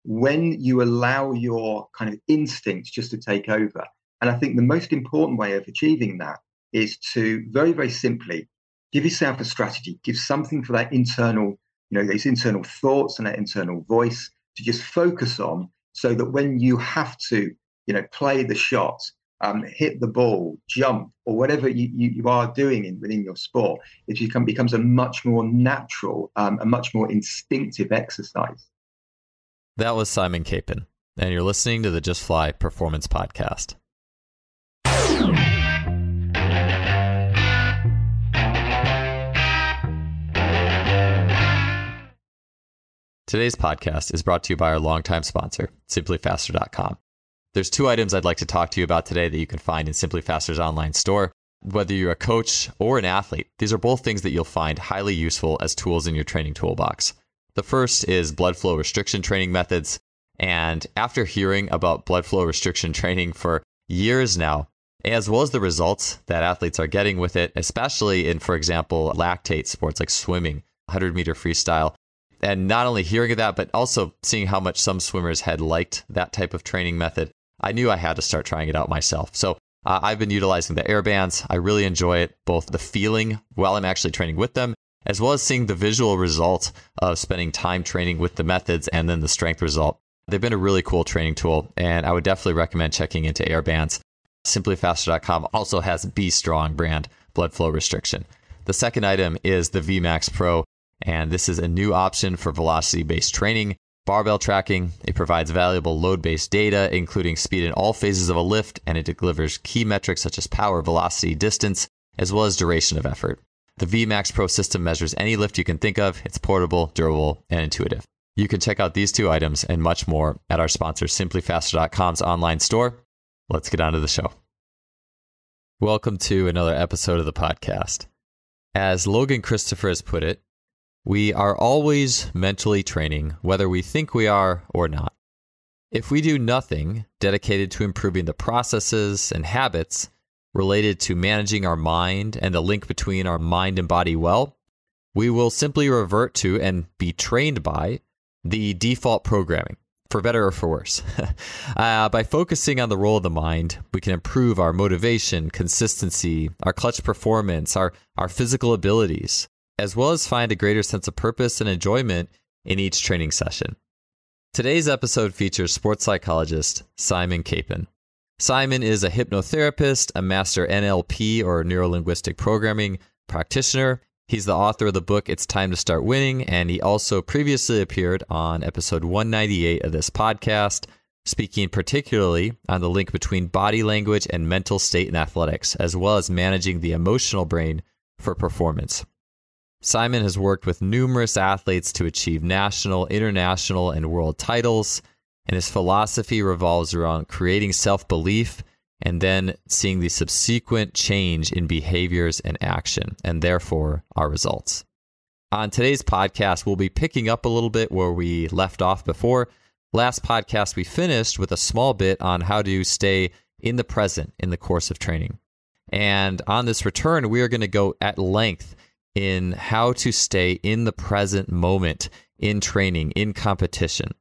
when you allow your kind of instincts just to take over. And I think the most important way of achieving that is to very, very simply give yourself a strategy, give something for that internal, those internal thoughts and that internal voice to just focus on, so that when you have to, play the shot, hit the ball, jump, or whatever you are doing within your sport, it becomes a much more natural, a much more instinctive exercise. That was Simon Capon, and you're listening to the Just Fly Performance Podcast. Today's podcast is brought to you by our longtime sponsor, SimplyFaster.com. There's 2 items I'd like to talk to you about today that you can find in Simply Faster's online store. Whether you're a coach or an athlete, these are both things that you'll find highly useful as tools in your training toolbox. The first is blood flow restriction training methods. And after hearing about blood flow restriction training for years now, as well as the results that athletes are getting with it, especially in, for example, lactate sports like swimming, 100-meter freestyle, and not only hearing of that, but also seeing how much some swimmers had liked that type of training method, I knew I had to start trying it out myself. So I've been utilizing the air bands. I really enjoy it, both the feeling while I'm actually training with them, as well as seeing the visual result of spending time training with the methods and then the strength result. They've been a really cool training tool, and I would definitely recommend checking into air bands. SimplyFaster.com also has Be Strong brand blood flow restriction. The second item is the VMAX Pro, and this is a new option for velocity-based training, barbell tracking. It provides valuable load-based data, including speed in all phases of a lift, and it delivers key metrics such as power, velocity, distance, as well as duration of effort. The VMAX Pro system measures any lift you can think of. It's portable, durable, and intuitive. You can check out these 2 items and much more at our sponsor, SimplyFaster.com's online store. Let's get on to the show. Welcome to another episode of the podcast. As Logan Christopher has put it, we are always mentally training, whether we think we are or not. If we do nothing dedicated to improving the processes and habits related to managing our mind and the link between our mind and body well, we will simply revert to and be trained by the default programming, for better or for worse. By focusing on the role of the mind, we can improve our motivation, consistency, our clutch performance, our physical abilities, as well as find a greater sense of purpose and enjoyment in each training session. Today's episode features sports psychologist Simon Capon. Simon is a hypnotherapist, a master NLP or Neuro-Linguistic Programming practitioner. He's the author of the book, It's Time to Start Winning, and he also previously appeared on episode 198 of this podcast, speaking particularly on the link between body language and mental state in athletics, as well as managing the emotional brain for performance. Simon has worked with numerous athletes to achieve national, international, and world titles, and his philosophy revolves around creating self-belief and then seeing the subsequent change in behaviors and action, and therefore our results. On today's podcast, we'll be picking up a little bit where we left off before. Last podcast, we finished with a small bit on how to stay in the present in the course of training. And on this return, we are going to go at length in how to stay in the present moment in training, in competition.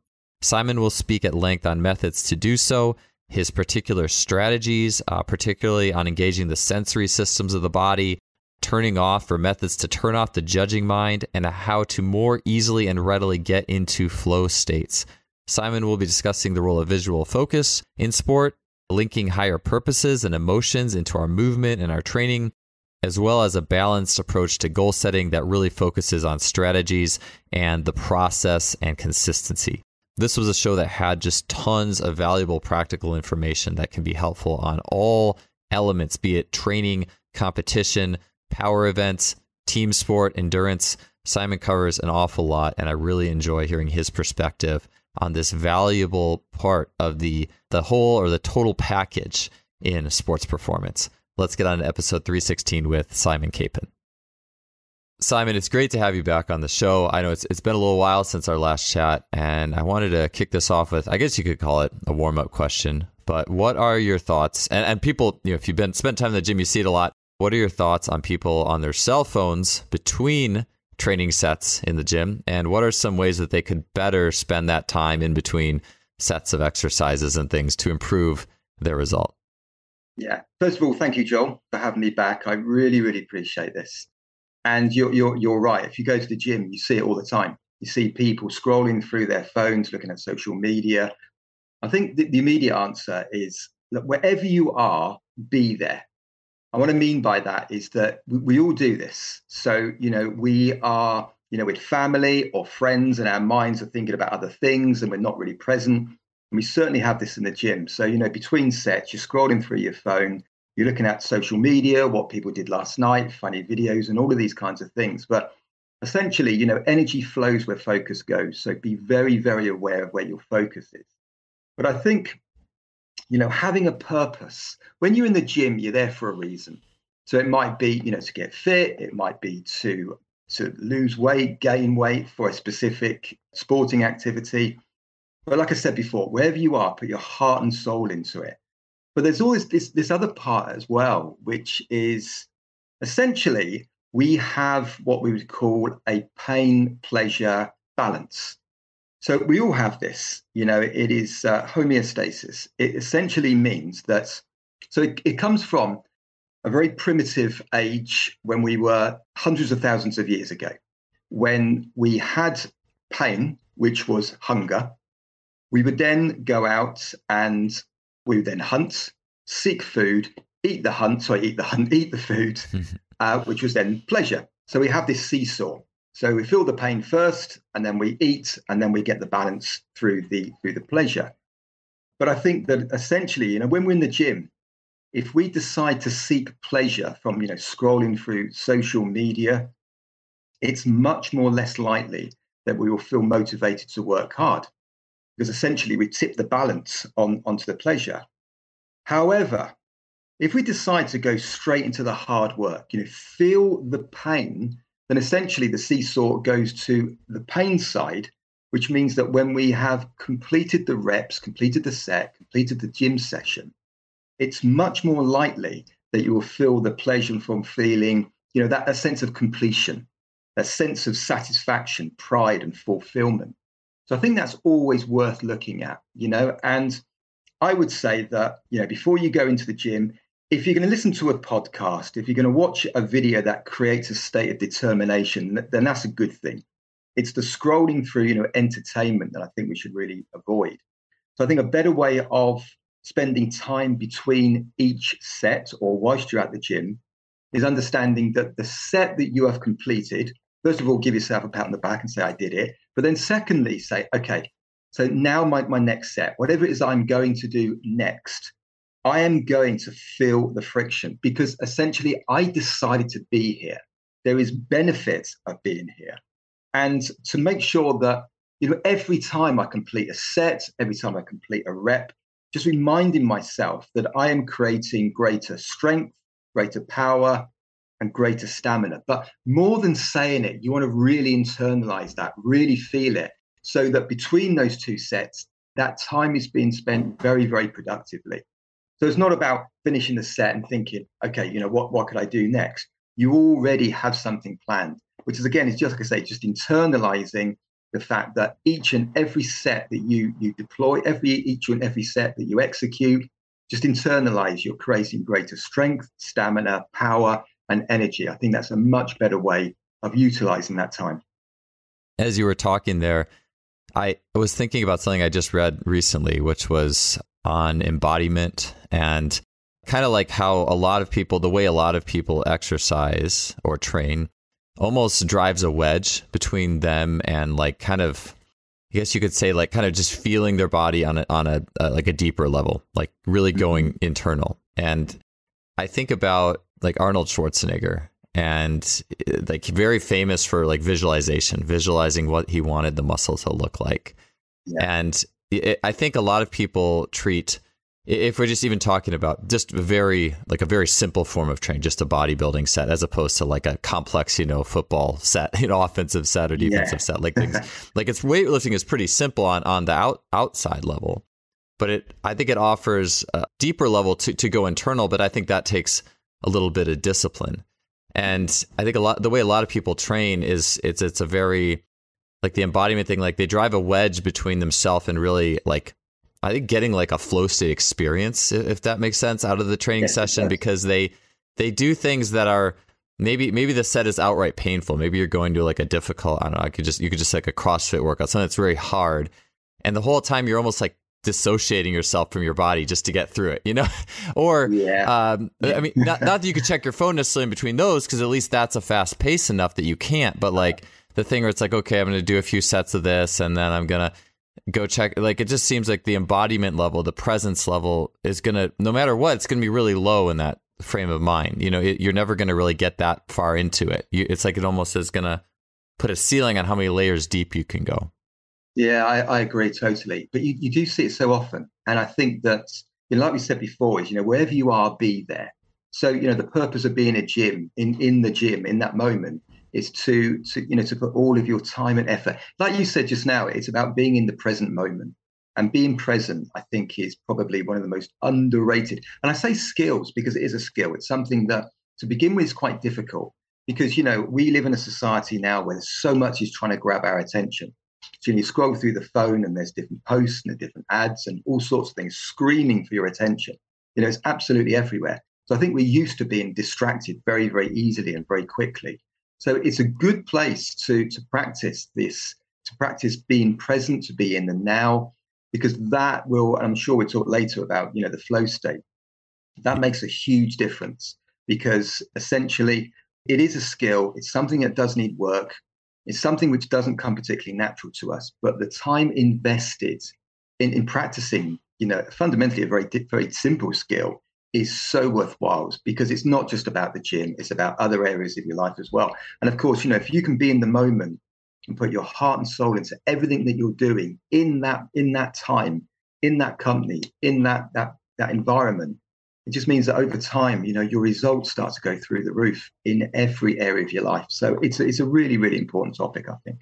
Simon will speak at length on methods to do so, his particular strategies, particularly on engaging the sensory systems of the body, turning off or methods to turn off the judging mind, and how to more easily and readily get into flow states. Simon will be discussing the role of visual focus in sport, linking higher purposes and emotions into our movement and our training, as well as a balanced approach to goal setting that really focuses on strategies and the process and consistency. This was a show that had just tons of valuable practical information that can be helpful on all elements, be it training, competition, power events, team sport, endurance. Simon covers an awful lot, and I really enjoy hearing his perspective on this valuable part of the whole or the total package in sports performance. Let's get on to episode 316 with Simon Capon. Simon, it's great to have you back on the show. I know it's been a little while since our last chat, and I wanted to kick this off with, I guess you could call it a warm-up question, but what are your thoughts? And people, if you've spent time in the gym, you see it a lot. What are your thoughts on people on their cell phones between training sets in the gym? And what are some ways that they could better spend that time in between sets of exercises and things to improve their result? Yeah. First of all, thank you, Joel, for having me back. I really, really appreciate this. And you're right. If you go to the gym, you see it all the time. You see people scrolling through their phones, looking at social media. I think the immediate answer is that wherever you are, be there. And what I mean by that is that we all do this. So, we are, with family or friends, and our minds are thinking about other things and we're not really present. And we certainly have this in the gym. So, between sets, you're scrolling through your phone, you're looking at social media, what people did last night, funny videos, and all of these kinds of things. But essentially, energy flows where focus goes. So be very, very aware of where your focus is. But I think, having a purpose, when you're in the gym, you're there for a reason. So it might be, to get fit. It might be to lose weight, gain weight for a specific sporting activity. But like I said before, wherever you are, put your heart and soul into it. But there's always this other part as well, which is essentially we have what we would call a pain-pleasure balance. So we all have this, it is homeostasis. It essentially means that, so it comes from a very primitive age when we were hundreds of thousands of years ago, when we had pain, which was hunger. We would then go out and we would then hunt, seek food, eat the food, which was then pleasure. So we have this seesaw. So we feel the pain first, and then we eat, and then we get the balance through the pleasure. But I think that essentially, when we're in the gym, if we decide to seek pleasure from, scrolling through social media, it's much more less likely that we will feel motivated to work hard, because essentially we tip the balance onto the pleasure. However, if we decide to go straight into the hard work, feel the pain, then essentially the seesaw goes to the pain side, which means that when we have completed the reps, completed the set, completed the gym session, it's much more likely that you will feel the pleasure from feeling, that sense of completion, that sense of satisfaction, pride, and fulfillment. So I think that's always worth looking at, and I would say that, before you go into the gym, if you're going to listen to a podcast, if you're going to watch a video that creates a state of determination, then that's a good thing. It's the scrolling through, entertainment that I think we should really avoid. So I think a better way of spending time between each set or whilst you're at the gym is understanding that the set that you have completed, first of all, give yourself a pat on the back and say, I did it. But then secondly, say, okay, so now my next set, whatever it is I'm going to do next, I am going to feel the friction, because essentially I decided to be here. There is benefit of being here. And to make sure that, every time I complete a set, every time I complete a rep, just reminding myself that I am creating greater strength, greater power, and greater stamina. But more than saying it, you want to really internalize that, really feel it, so that between those two sets, that time is being spent very, very productively. So it's not about finishing the set and thinking, okay, what could I do next? You already have something planned, which is, again, it's just like I say, just internalizing the fact that each and every set that you deploy, each and every set that you execute, just internalize you're creating greater strength, stamina, power, and energy. I think that's a much better way of utilizing that time. As you were talking there, I was thinking about something I just read recently, which was on embodiment, and kind of like how the way a lot of people exercise or train almost drives a wedge between them and I guess you could say kind of just feeling their body on a like a deeper level, like really going internal. And I think about Arnold Schwarzenegger, and very famous for visualizing what he wanted the muscle to look like. Yeah. And I think a lot of people treat, if we're just even talking about just a very simple form of training, just a bodybuilding set, as opposed to a complex, football set, offensive set or defensive set, things it's weightlifting is pretty simple on the outside level, but I think it offers a deeper level to go internal. But I think that takes a little bit of discipline. And I think the way a lot of people train is it's a very like the embodiment thing, like they drive a wedge between themselves and really like, I think getting like a flow state experience, if that makes sense, out of the training session, because they do things that are maybe the set is outright painful. Maybe you're going to like a difficult, I don't know, you could just like a CrossFit workout, something that's very hard. And the whole time you're almost like dissociating yourself from your body just to get through it, Or, I mean, not that you could check your phone necessarily in between those, because at least that's a fast pace enough that you can't. But like the thing where it's like, okay, I'm going to do a few sets of this and then I'm going to go check. Like, it just seems like the embodiment level, the presence level is going to, no matter what, it's going to be really low in that frame of mind. You're never going to really get that far into it. It's like it almost is going to put a ceiling on how many layers deep you can go. Yeah, I agree totally. But you do see it so often. And I think that, like we said before, is, wherever you are, be there. So, the purpose of being in the gym, in that moment, is to put all of your time and effort. Like you said just now, it's about being in the present moment. And being present, I think, is probably one of the most underrated. And I say skills because it is a skill. It's something that, to begin with, is quite difficult because, we live in a society now where so much is trying to grab our attention. So you scroll through the phone and there's different posts and different ads and all sorts of things screaming for your attention. It's absolutely everywhere. So I think we're used to being distracted very, very easily and very quickly. So it's a good place to practice this, to practice being present, to be in the now, because that will, and I'm sure we'll talk later about, the flow state. That makes a huge difference because essentially it is a skill. It's something that does need work. It's something which doesn't come particularly natural to us, but the time invested in practicing, fundamentally a very, very simple skill is so worthwhile because it's not just about the gym, it's about other areas of your life as well. And of course, if you can be in the moment and put your heart and soul into everything that you're doing in that time, in that company, in that environment, it just means that over time, your results start to go through the roof in every area of your life. So it's a really, really important topic, I think.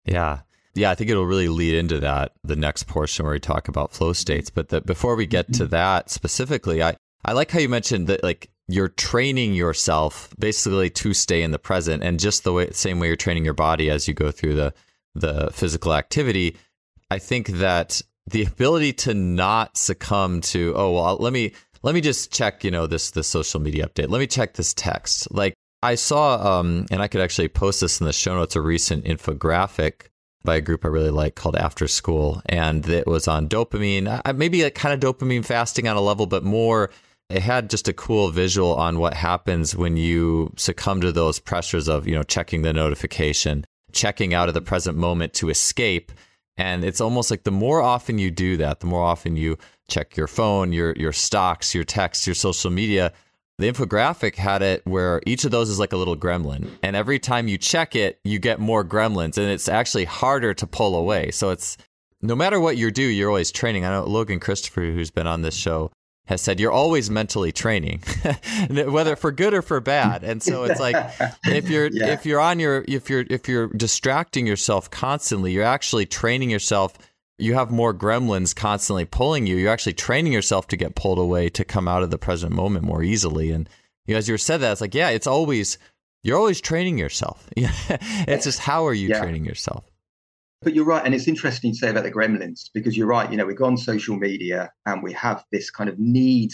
Yeah. Yeah, I think it'll really lead into the next portion where we talk about flow states. But before we get to that specifically, I like how you mentioned that like you're training yourself basically to stay in the present, and just same way you're training your body as you go through the physical activity. I think that the ability to not succumb to, let me just check, this social media update. Let me check this text. Like I saw, and I could actually post this in the show notes, a recent infographic by a group I really like called After School. And it was on dopamine, maybe like kind of dopamine fasting on a level, but more, it had just a cool visual on what happens when you succumb to those pressures of, checking the notification, checking out of the present moment to escape. And it's almost like the more often you do that, the more often you check your phone, your stocks, your texts, your social media. The infographic had it where each of those is like a little gremlin. And every time you check it, you get more gremlins. And it's actually harder to pull away. So it's no matter what you do, you're always training. I know Logan Christopher, who's been on this show, has said you're always mentally training, whether for good or for bad. And so it's like if you're distracting yourself constantly, you're actually training yourself. You have more gremlins constantly pulling you. You're actually training yourself to get pulled away, to come out of the present moment more easily. And as you said that, it's like, you're always training yourself. It's just, how are you training yourself? But you're right. And it's interesting to say about the gremlins, because you're right. We go on social media and we have this kind of need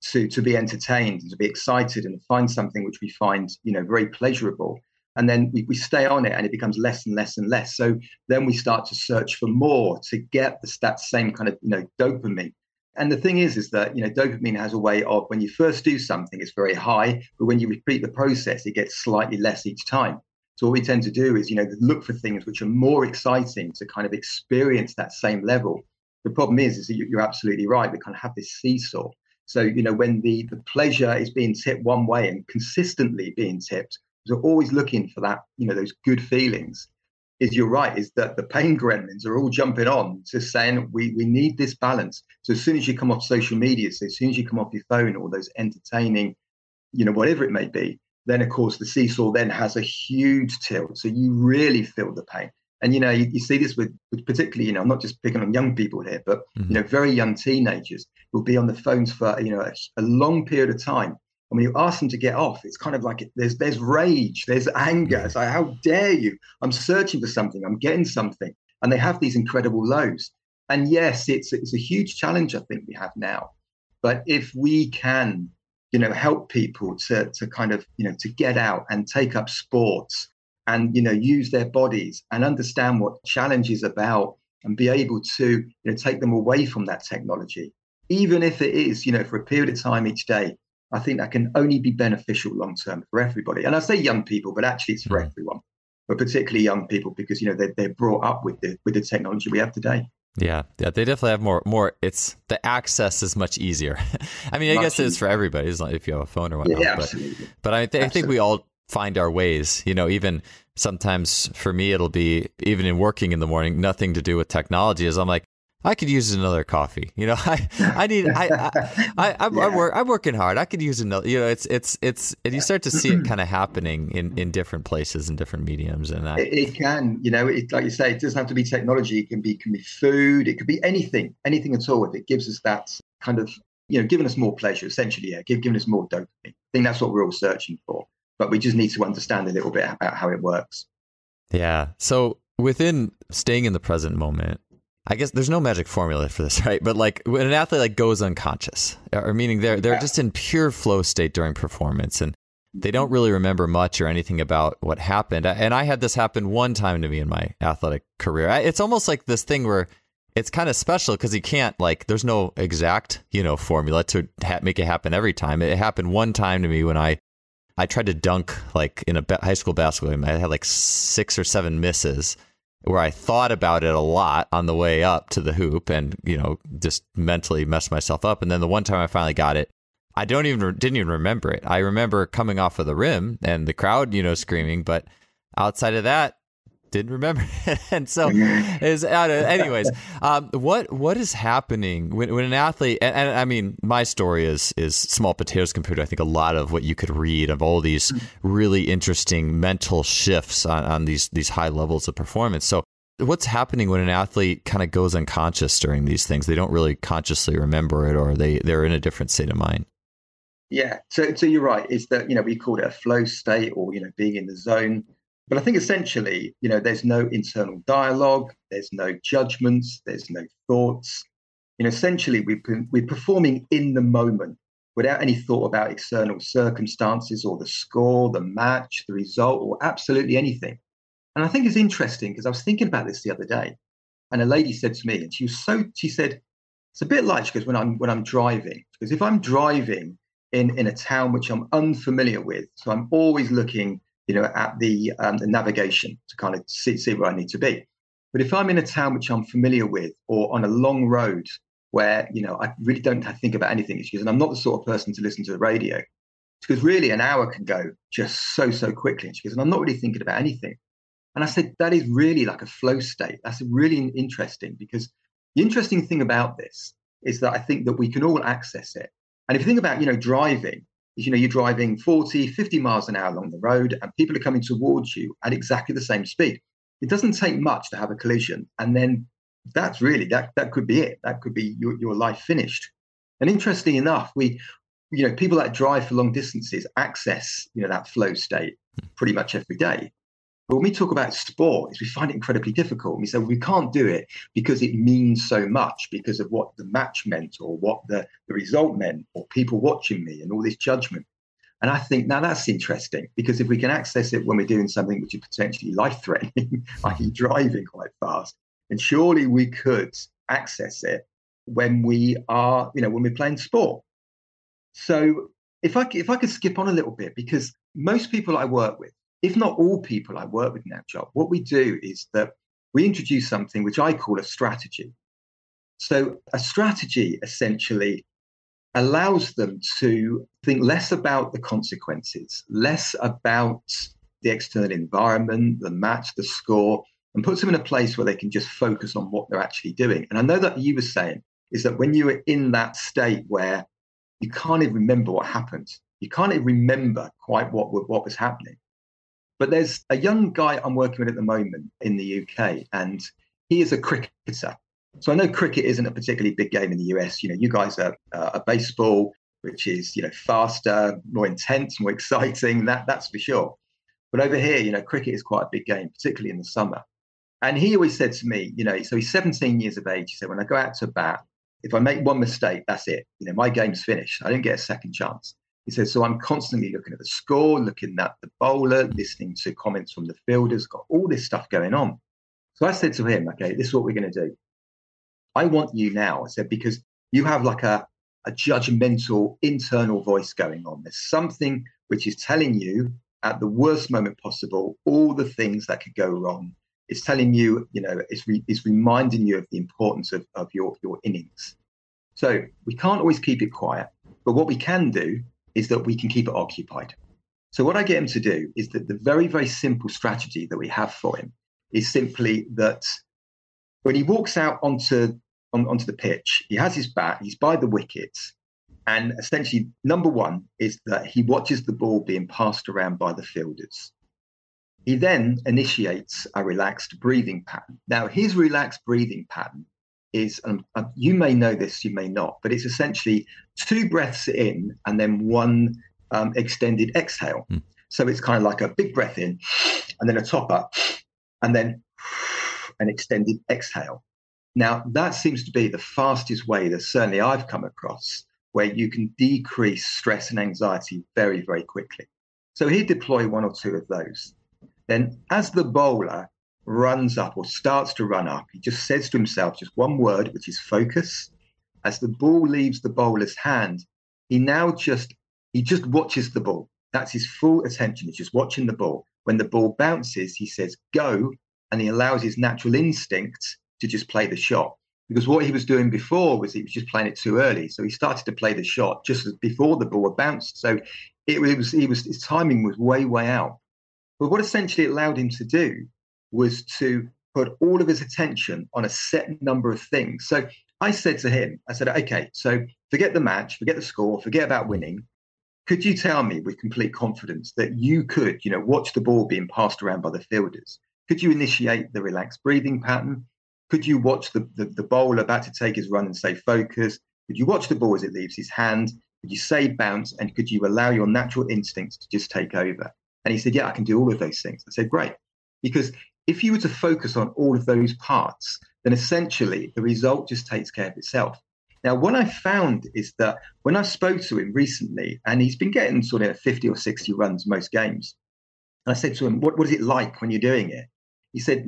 to be entertained and to be excited and find something which we find, very pleasurable. And then we stay on it and it becomes less and less and less. So then we start to search for more to get that same kind of, dopamine. And the thing is that, dopamine has a way of, when you first do something, it's very high, but when you repeat the process, it gets slightly less each time. So what we tend to do is, look for things which are more exciting to kind of experience that same level. The problem is that you're absolutely right. We kind of have this seesaw. So, when the pleasure is being tipped one way and consistently being tipped, we're always looking for that, those good feelings. You're right, is that the pain gremlins are all jumping on to saying we need this balance. So as soon as you come off social media, so as soon as you come off your phone or those entertaining, whatever it may be, then of course the seesaw then has a huge tilt. So you really feel the pain. And, you see this with particularly, I'm not just picking on young people here, but, very young teenagers will be on the phones for, a long period of time. And when you ask them to get off, it's kind of like there's rage, there's anger. It's like, how dare you? I'm searching for something, I'm getting something. And they have these incredible lows. And yes, it's a huge challenge I think we have now. But if we can, help people to kind of, to get out and take up sports and, use their bodies and understand what challenge is about and be able to, take them away from that technology, even if it is, for a period of time each day, I think that can only be beneficial long term for everybody. And I say young people, but actually it's for everyone, but particularly young people, because, they're brought up with the technology we have today. Yeah, they definitely have more. It's the access is much easier. I mean, I guess it is for everybody, as long if you have a phone or whatnot. Yeah, absolutely. But I think we all find our ways. Even sometimes for me, it'll be even in working in the morning, nothing to do with technology. As I'm like, I could use another coffee. I'm working hard. I could use another. It's and you start to see it kind of happening in different places and different mediums. And it can, like you say, it doesn't have to be technology. It can be food. It could be anything at all. If it gives us that kind of, giving us more pleasure, essentially, giving us more dopamine. I think that's what we're all searching for. But we just need to understand a little bit about how it works. Yeah. So within staying in the present moment, I guess there's no magic formula for this, right? But like when an athlete goes unconscious, or meaning they're just in pure flow state during performance, and they don't really remember much or anything about what happened. And I had this happen one time to me in my athletic career. It's almost like this thing where it's kind of special because you can't there's no exact formula to make it happen every time. It happened one time to me when I tried to dunk in a high school basketball game. I had 6 or 7 misses, where I thought about it a lot on the way up to the hoop and, just mentally messed myself up. And then the one time I finally got it, I didn't even remember it. I remember coming off of the rim and the crowd, screaming, but outside of that, didn't remember. And so anyways, what is happening when an athlete, and I mean, my story is small potatoes compared to, I think, a lot of what you could read of all these really interesting mental shifts on these high levels of performance. So what's happening when an athlete kind of goes unconscious during these things? They don't really consciously remember it, or they're in a different state of mind. Yeah. So you're right. It's that, we call it a flow state, or, being in the zone. But I think essentially, there's no internal dialogue, there's no judgments, there's no thoughts. Essentially, we're performing in the moment without any thought about external circumstances or the score, the match, the result, or absolutely anything. And I think it's interesting because I was thinking about this the other day, and a lady said to me, and she said, it's a bit like, she goes, when I'm driving, because if I'm driving in a town which I'm unfamiliar with, so I'm always looking at the navigation to kind of see where I need to be. But if I'm in a town which I'm familiar with, or on a long road where, I really don't have to think about anything, and I'm not the sort of person to listen to the radio, because really an hour can go just so quickly. And she goes, and I'm not really thinking about anything. And I said, that is really like a flow state. That's really interesting, because the interesting thing about this is that I think that we can all access it. And if you think about, driving, you're driving 40, 50 miles an hour along the road, and people are coming towards you at exactly the same speed. It doesn't take much to have a collision. And then that's really, that could be it. That could be your life finished. And interestingly enough, people that drive for long distances access, that flow state pretty much every day. But when we talk about sport, we find it incredibly difficult. We say, we can't do it because it means so much, because of what the match meant, or what the result meant, or people watching me, and all this judgment. And I think, now that's interesting, because if we can access it when we're doing something which is potentially life-threatening, i.e. driving quite fast, then surely we could access it when we are, when we're playing sport. So if I could skip on a little bit, because most people I work with, if not all people I work with now, Job, what we do is that we introduce something which I call a strategy. So a strategy essentially allows them to think less about the consequences, less about the external environment, the match, the score, and puts them in a place where they can just focus on what they're actually doing. And I know that you were saying is that when you were in that state where you can't even remember what happened, you can't even remember quite what was happening. But there's a young guy I'm working with at the moment in the UK, and he is a cricketer. So I know cricket isn't a particularly big game in the US. You guys are baseball, which is, faster, more intense, more exciting. That's for sure. But over here, cricket is quite a big game, particularly in the summer. And he always said to me, so he's 17 years of age. He said, when I go out to bat, if I make one mistake, that's it. My game's finished. I don't get a second chance. He said, so I'm constantly looking at the score, looking at the bowler, listening to comments from the fielders, got all this stuff going on. So I said to him, okay, this is what we're going to do. I want you now, I said, because you have like a judgmental internal voice going on. There's something which is telling you at the worst moment possible all the things that could go wrong. It's telling you, it's reminding you of the importance of your innings. So we can't always keep it quiet, but what we can do is that we can keep it occupied. So what I get him to do is that the very, very simple strategy that we have for him is simply that when he walks out onto the pitch, he has his bat, he's by the wickets, and essentially number one is that he watches the ball being passed around by the fielders. He then initiates a relaxed breathing pattern. Now, his relaxed breathing pattern is, you may know this, you may not, but it's essentially 2 breaths in and then 1 extended exhale. So it's kind of like a big breath in and then a topper and then an extended exhale. Now, that seems to be the fastest way that certainly I've come across where you can decrease stress and anxiety very, very quickly. So he'd deploy 1 or 2 of those. Then as the bowler runs up or starts to run up, he just says to himself just one word, which is focus. As the ball leaves the bowler's hand, he just watches the ball. That's his full attention. He's just watching the ball. When the ball bounces, he says, go, and he allows his natural instinct to just play the shot. Because what he was doing before was he was just playing it too early. So he started to play the shot just before the ball bounced. So his timing was way, way out. But what essentially it allowed him to do was to put all of his attention on a set number of things. So I said to him, okay, so forget the match, forget the score, forget about winning. Could you tell me with complete confidence that you could, watch the ball being passed around by the fielders? Could you initiate the relaxed breathing pattern? Could you watch the bowler about to take his run and say focus? Could you watch the ball as it leaves his hand? Could you say bounce? And could you allow your natural instincts to just take over? And he said, yeah, I can do all of those things. I said, great. Because if you were to focus on all of those parts, then essentially the result just takes care of itself. Now, what I found is that when I spoke to him recently, and he's been getting sort of 50 or 60 runs most games, and I said to him, what is it like when you're doing it? He said,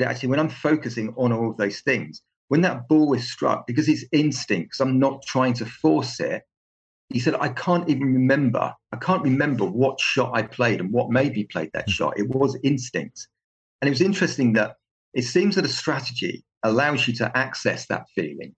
actually, when I'm focusing on all of those things, when that ball is struck, because it's instinct, because I'm not trying to force it, he said, I can't remember what shot I played and what made me play that shot. It was instinct. And it was interesting that it seems that a strategy allows you to access that feeling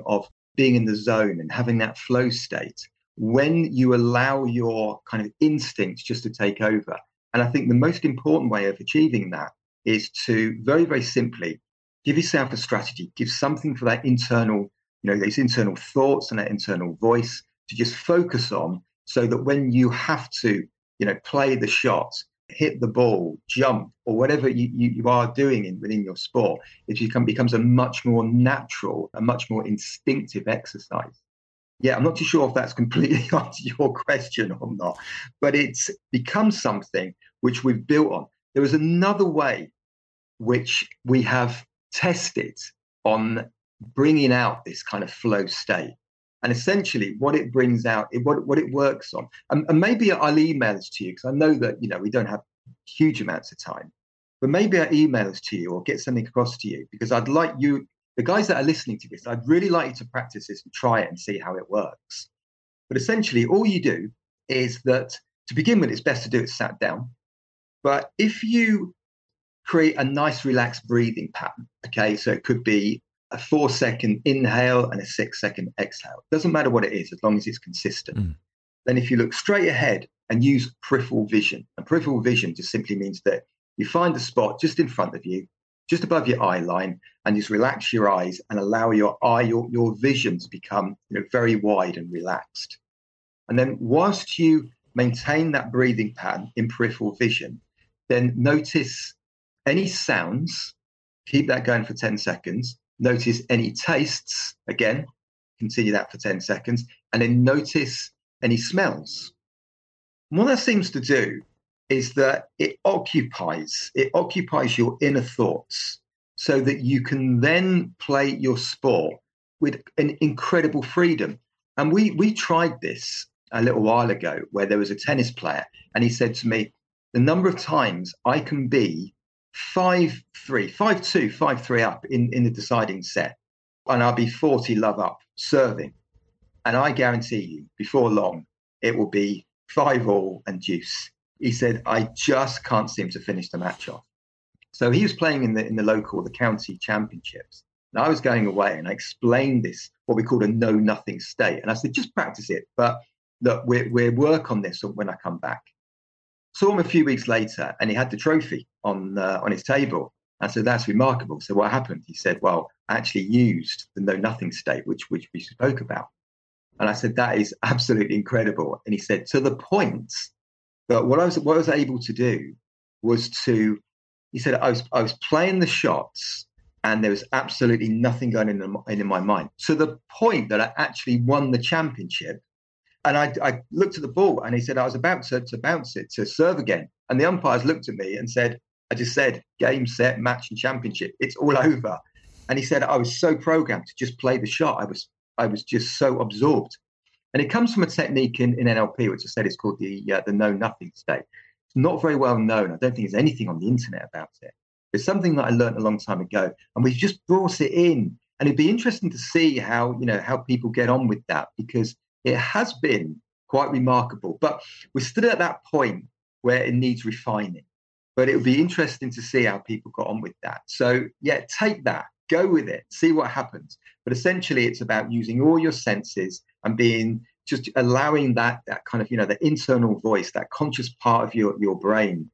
of being in the zone and having that flow state when you allow your kind of instincts just to take over. And I think the most important way of achieving that is to very, very simply give yourself a strategy, give something for that internal, those internal thoughts and that internal voice to just focus on, so that when you have to, play the shot, hit the ball, jump, or whatever you are doing within your sport, it becomes a much more natural, a much more instinctive exercise. Yeah, I'm not too sure if that's completely answered your question or not, but it's become something which we've built on. There is another way which we have tested on bringing out this kind of flow state. And essentially what it brings out, what it works on, and maybe I'll email this to you because I know that, we don't have huge amounts of time, but maybe I'll email this to you or get something across to you, because I'd like you, the guys that are listening to this, I'd really like you to practice this and try it and see how it works. But essentially all you do is that, to begin with, it's best to do it sat down. But if you create a nice relaxed breathing pattern, okay, so it could be a 4-second inhale and a 6-second exhale. Doesn't matter what it is, as long as it's consistent. Then if you look straight ahead and use peripheral vision, and peripheral vision just simply means that you find a spot just in front of you, just above your eye line, and just relax your eyes and allow your vision to become very wide and relaxed. And then whilst you maintain that breathing pattern in peripheral vision, then notice any sounds, keep that going for 10 seconds. Notice any tastes, again, continue that for 10 seconds, and then notice any smells. And what that seems to do is that it occupies your inner thoughts so that you can then play your sport with an incredible freedom. And we tried this a little while ago where there was a tennis player, and he said to me, the number of times I can be 5-3, 5-2, 5-3 up in the deciding set, and I'll be 40-love up serving. And I guarantee you, before long, it will be 5-all and deuce. He said, I just can't seem to finish the match off. So he was playing in the county championships. And I was going away, and I explained this, what we call a know-nothing state. And I said, just practice it. But look, we'll work on this when I come back. Saw him a few weeks later, and he had the trophy on his table. I said, that's remarkable. So what happened? He said, well, I actually used the know-nothing state, which we spoke about. And I said, that is absolutely incredible. And he said, to the point that what I was able to do was he said, I was playing the shots, and there was absolutely nothing going in my mind, to the point that I actually won the championship. And I looked at the ball, and he said, I was about to bounce it, to serve again. And the umpires looked at me and said, I just said, game, set, match, and championship. It's all over. And he said, I was so programmed to just play the shot. I was just so absorbed. And it comes from a technique in NLP, which I said is called the know-nothing state. It's not very well known. I don't think there's anything on the internet about it. It's something that I learned a long time ago, and we just brought it in. And it'd be interesting to see how people get on with that, because it has been quite remarkable. But we're still at that point where it needs refining. But it would be interesting to see how people got on with that. So, yeah, take that, go with it, see what happens. But essentially, it's about using all your senses and just allowing that kind of, the internal voice, that conscious part of your brain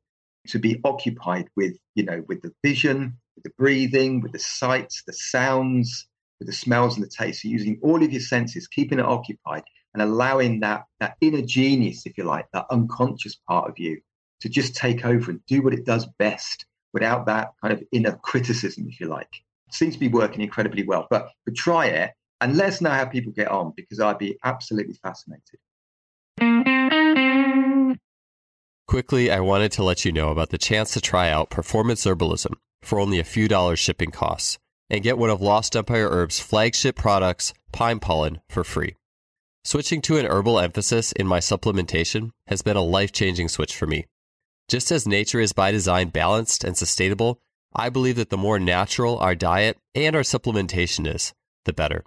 to be occupied with the vision, with the breathing, with the sights, the sounds, with the smells and the tastes. So using all of your senses, keeping it occupied and allowing that inner genius, if you like, that unconscious part of you to just take over and do what it does best without that kind of inner criticism, if you like. It seems to be working incredibly well, but try it and let us know how people get on, because I'd be absolutely fascinated. Quickly, I wanted to let you know about the chance to try out Performance Herbalism for only a few dollars shipping costs and get one of Lost Empire Herb's flagship products, Pine Pollen, for free. Switching to an herbal emphasis in my supplementation has been a life-changing switch for me. Just as nature is by design balanced and sustainable, I believe that the more natural our diet and our supplementation is, the better.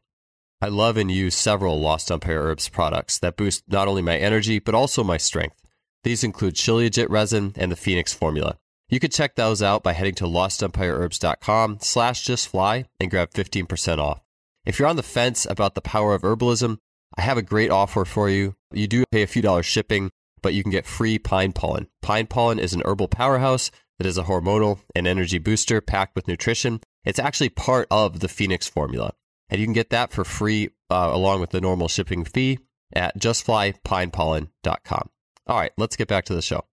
I love and use several Lost Empire Herbs products that boost not only my energy, but also my strength. These include Shilajit resin and the Phoenix formula. You can check those out by heading to lostempireherbs.com/justfly and grab 15% off. If you're on the fence about the power of herbalism, I have a great offer for you. You do pay a few dollars shipping, but you can get free Pine Pollen. Pine Pollen is an herbal powerhouse that is a hormonal and energy booster packed with nutrition. It's actually part of the Phoenix formula. And you can get that for free along with the normal shipping fee at justflypinepollen.com. All right, let's get back to the show.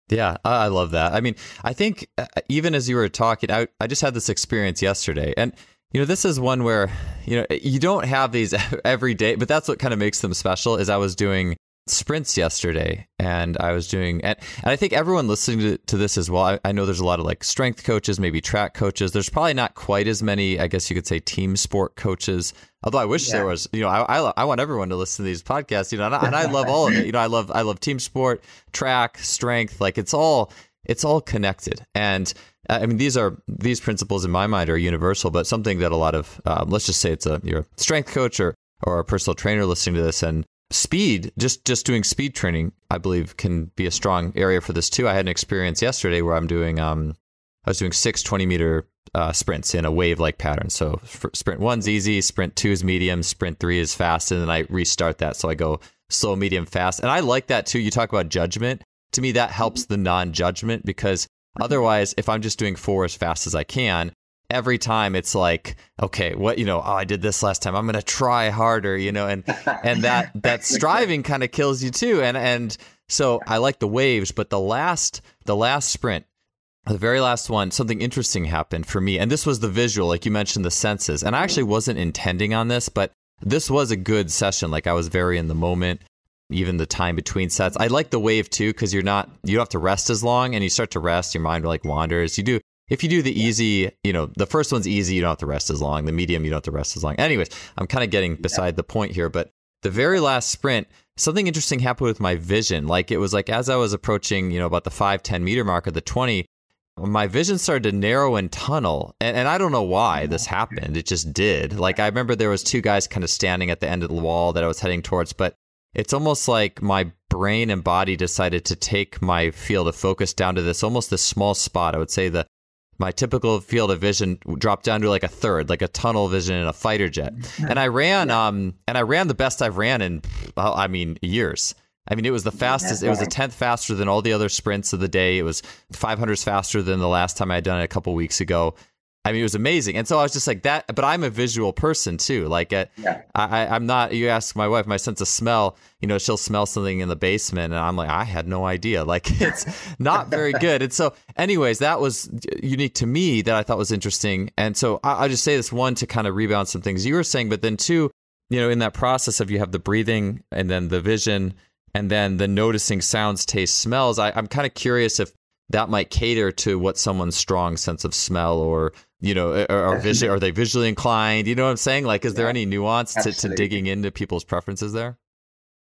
Yeah, I love that. I mean, I think even as you were talking, I just had this experience yesterday. And, this is one where, you don't have these every day, but that's what kind of makes them special. Is I was doing sprints yesterday, and I was doing, and I think everyone listening to this as well, I know there's a lot of like strength coaches, maybe track coaches. There's probably not quite as many, I guess you could say, team sport coaches. Although I wish there was, I want everyone to listen to these podcasts, and I love all of it. I love team sport, track, strength, like it's all connected. And I mean, these principles in my mind are universal, but something that a lot of, let's just say you're a strength coach or a personal trainer listening to this, and speed, just doing speed training, I believe can be a strong area for this too. I had an experience yesterday where I was doing 6 20-meter sprints in a wave-like pattern. So sprint 1's easy, sprint 2 is medium, sprint 3 is fast, and then I restart that. So I go slow, medium, fast. And I like that too. You talk about judgment. To me, that helps the non-judgment, because otherwise, if I'm just doing 4 as fast as I can, every time it's like, okay, what, I did this last time, I'm going to try harder, and that striving kind of kills you too. And so I like the waves, but the last sprint, the very last one, something interesting happened for me. And this was the visual, like you mentioned, the senses. And I actually wasn't intending on this, but this was a good session. Like I was very in the moment, even the time between sets. I like the wave too, because you don't have to rest as long, and you start to rest, your mind like wanders. If you do the easy, the first one's easy, you don't have to rest as long. The medium, you don't have to rest as long. Anyways, I'm kind of getting beside the point here, but the very last sprint, something interesting happened with my vision. Like it was like, as I was approaching, about the 5-10 meter mark of the 20, my vision started to narrow and tunnel. And I don't know why this happened. It just did. Like I remember there was 2 guys kind of standing at the end of the wall that I was heading towards, but it's almost like my brain and body decided to take my field of focus down to this small spot. I would say my typical field of vision dropped down to like a third, like a tunnel vision in a fighter jet. And I ran, the best I've ran in, years. I mean, it was the fastest. It was a 10th faster than all the other sprints of the day. It was 500s faster than the last time I had done it a couple weeks ago. I mean, it was amazing. And so I was just like that, but I'm a visual person too. Like I'm not, you ask my wife, my sense of smell, she'll smell something in the basement and I'm like, I had no idea. Like it's not very good. And so anyways, that was unique to me that I thought was interesting. And so I'll just say this, one, to kind of rebound some things you were saying, but then two, in that process of you have the breathing and then the vision and then the noticing sounds, tastes, smells. I'm kind of curious if that might cater to what someone's strong sense of smell or vision, are they visually inclined? You know what I'm saying? Like, is there any nuance to digging into people's preferences there?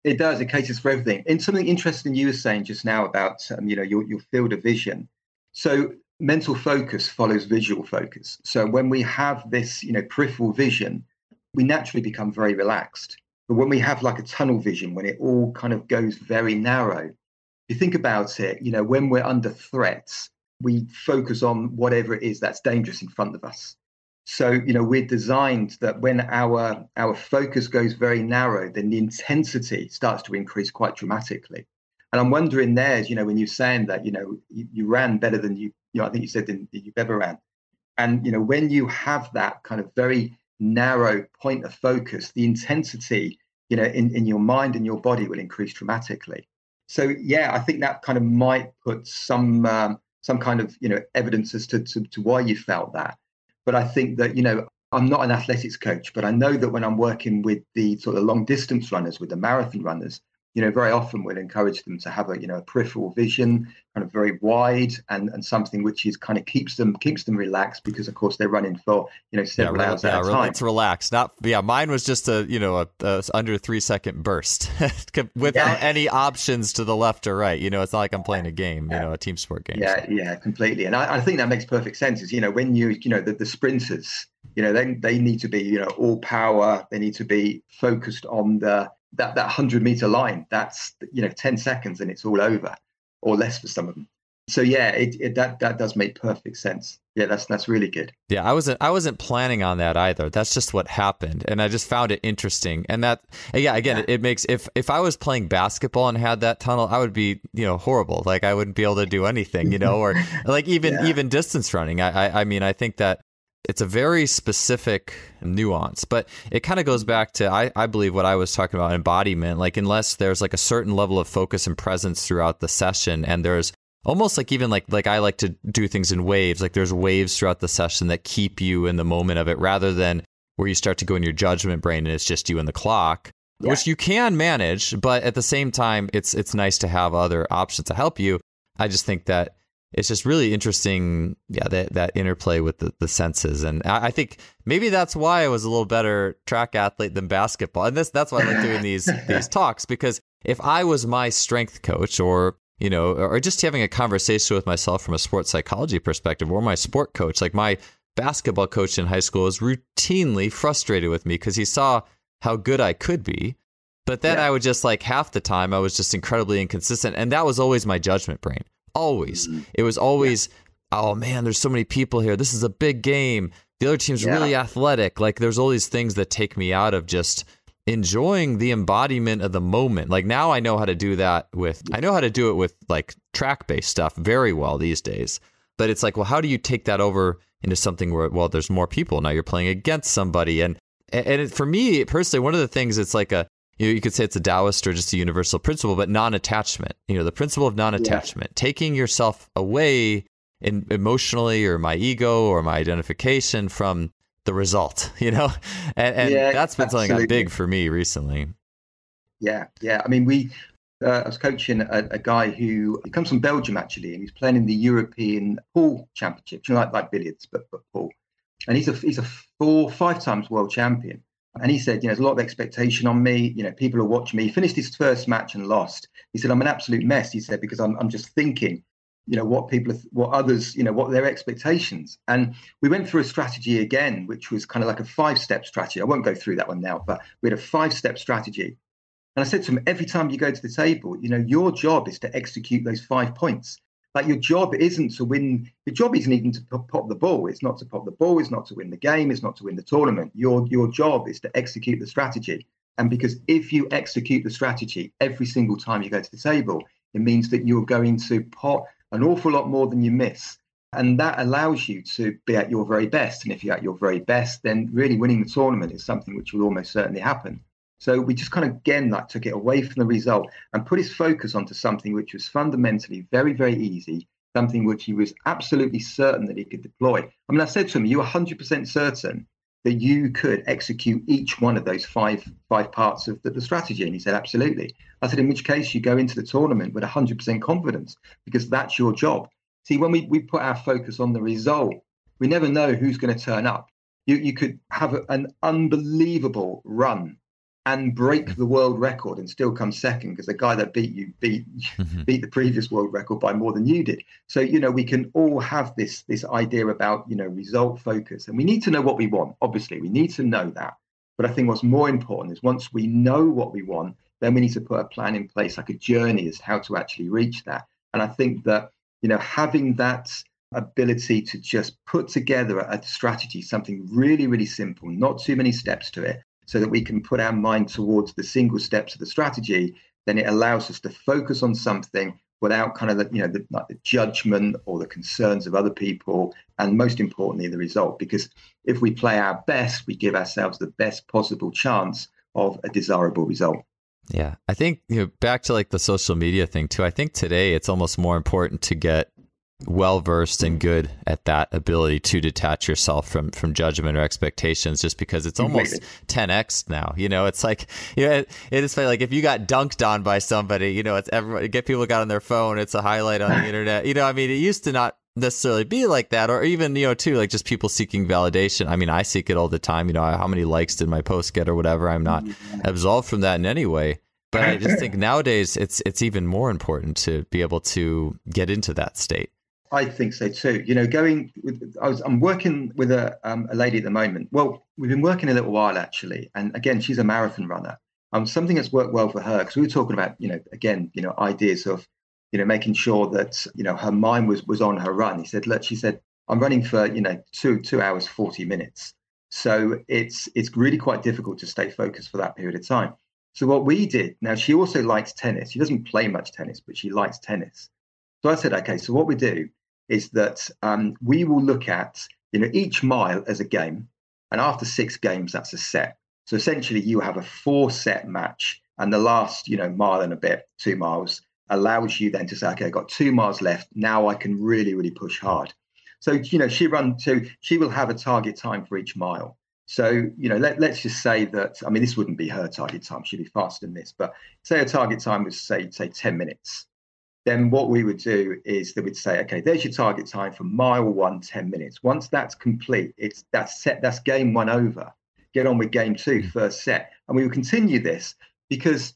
It does. It caters for everything. And something interesting you were saying just now about, your field of vision. So mental focus follows visual focus. So when we have this, peripheral vision, we naturally become very relaxed. But when we have like a tunnel vision, when it all kind of goes very narrow, if you think about it, when we're under threats, we focus on whatever it is that's dangerous in front of us. So, we're designed that when our focus goes very narrow, then the intensity starts to increase quite dramatically. And I'm wondering there, when you're saying that, you ran better than I think you said than you've ever ran. And, when you have that kind of very narrow point of focus, the intensity, in your mind and your body will increase dramatically. So, yeah, I think that kind of might put some kind of, evidence as to why you felt that. But I think that, I'm not an athletics coach, but I know that when I'm working with the sort of long distance runners, with the marathon runners, very often we'll encourage them to have a peripheral vision, kind of very wide and something which is kind of keeps them relaxed because, of course, they're running for, several hours at a time. It's relaxed. Mine was just a under 3-second burst without any options to the left or right. It's not like I'm playing a game, a team sport game. Yeah, completely. And I think that makes perfect sense. Is, when the sprinters, they need to be, all power. They need to be focused on that 100-meter line. That's 10 seconds and it's all over, or less for some of them. So yeah, that does make perfect sense. Yeah, that's really good. Yeah, I wasn't planning on that either. That's just what happened, and I just found it interesting. And that, it makes, if I was playing basketball and had that tunnel, I would be horrible. Like I wouldn't be able to do anything, or like even distance running. I think that it's a very specific nuance, but it kind of goes back to, I believe, what I was talking about, embodiment. Like unless there's like a certain level of focus and presence throughout the session, and there's almost like even like I like to do things in waves, like there's waves throughout the session that keep you in the moment of it, rather than where you start to go in your judgment brain and it's just you and the clock, which you can manage, but at the same time, it's nice to have other options to help you. I just think that it's just really interesting, that interplay with the senses. And I think maybe that's why I was a little better track athlete than basketball. And that's why I like doing these talks, because if I was my strength coach or just having a conversation with myself from a sports psychology perspective, or my sport coach, like my basketball coach in high school was routinely frustrated with me because he saw how good I could be. But then I would just, like, half the time I was just incredibly inconsistent. And that was always my judgment brain. Always. It was always, oh man, there's so many people here. This is a big game. The other team's really athletic. Like there's all these things that take me out of just enjoying the embodiment of the moment. Like now I know how to do that I know how to do it with like track-based stuff very well these days. But it's like, well, how do you take that over into something where, well, there's more people. Now you're playing against somebody. And for me personally, one of the things, it's like you could say it's a Taoist or just a universal principle, but non-attachment, the principle of non-attachment, taking yourself away emotionally or my ego or my identification from the result, and Yeah, that's been something absolutely. big for me recently. Yeah. I mean, I was coaching a guy who he comes from Belgium actually, and he's playing in the European pool championship, like billiards, but pool. And he's a 5 times world champion. And he said, there's a lot of expectation on me. People are watching me. He finished his first match and lost. He said, I'm an absolute mess. He said, because I'm just thinking, what others, what their expectations. And we went through a strategy again, which was kind of like a 5-step strategy. I won't go through that one now, but we had a 5-step strategy. And I said to him, every time you go to the table, your job is to execute those 5 points. Like your job isn't to win. Your job isn't even to pop the ball. It's not to pop the ball. It's not to win the game. It's not to win the tournament. Your job is to execute the strategy. And because if you execute the strategy every single time you go to the table, it means that you're going to pot an awful lot more than you miss. And that allows you to be at your very best. And if you're at your very best, then really winning the tournament is something which will almost certainly happen. So we just kind of, again, took it away from the result and put his focus onto something which was fundamentally very, very easy, something which he was absolutely certain that he could deploy. I mean, I said to him, you 100% certain that you could execute each one of those five parts of the strategy? And he said, absolutely. I said, in which case you go into the tournament with 100% confidence, because that's your job. See, when we put our focus on the result, we never know who's going to turn up. You could have an unbelievable run and break the world record and still come second, because the guy that beat you beat the previous world record by more than you did. So, we can all have this idea about, result focus, and we need to know what we want. Obviously, we need to know that. But I think what's more important is once we know what we want, then we need to put a plan in place, like a journey as how to actually reach that. And I think that, having that ability to just put together a strategy, something really, really simple, not too many steps to it, so that we can put our mind towards the single steps of the strategy, then it allows us to focus on something without kind of the judgment or the concerns of other people, and most importantly, the result. Because if we play our best, we give ourselves the best possible chance of a desirable result. Yeah, I think back to the social media thing too. I think today it's almost more important to get well-versed and good at that ability to detach yourself from judgment or expectations, just because it's almost 10x now. It's like, it is like if you got dunked on by somebody, it's everybody, get people got on their phone, it's a highlight on the internet. I mean, it used to not necessarily be like that, or even, too, like just people seeking validation. I mean, I seek it all the time. How many likes did my post get or whatever? I'm not absolved from that in any way. But I just think nowadays it's even more important to be able to get into that state. I think so too. I'm working with a lady at the moment. Well, we've been working a little while actually, and again, she's a marathon runner. Something that's worked well for her, because we were talking about, ideas of, making sure that her mind was on her run. She said, I'm running for 2 hours 40 minutes, so it's really quite difficult to stay focused for that period of time. So what we did, now she also likes tennis. She doesn't play much tennis, but she likes tennis. So I said, okay, so what we do is that we will look at each mile as a game, and after 6 games, that's a set. So essentially, you have a 4-set match, and the last mile and a bit, 2 miles, allows you then to say, okay, I've got 2 miles left. Now I can really, really push hard. So she will have a target time for each mile. So let's just say that, I mean, this wouldn't be her target time; she'd be faster than this. But say her target time was say 10 minutes. Then what we would do is that we'd say, okay, there's your target time for mile 1, 10 minutes. Once that's complete, that's game 1 over. Get on with game 2, first set. And we would continue this, because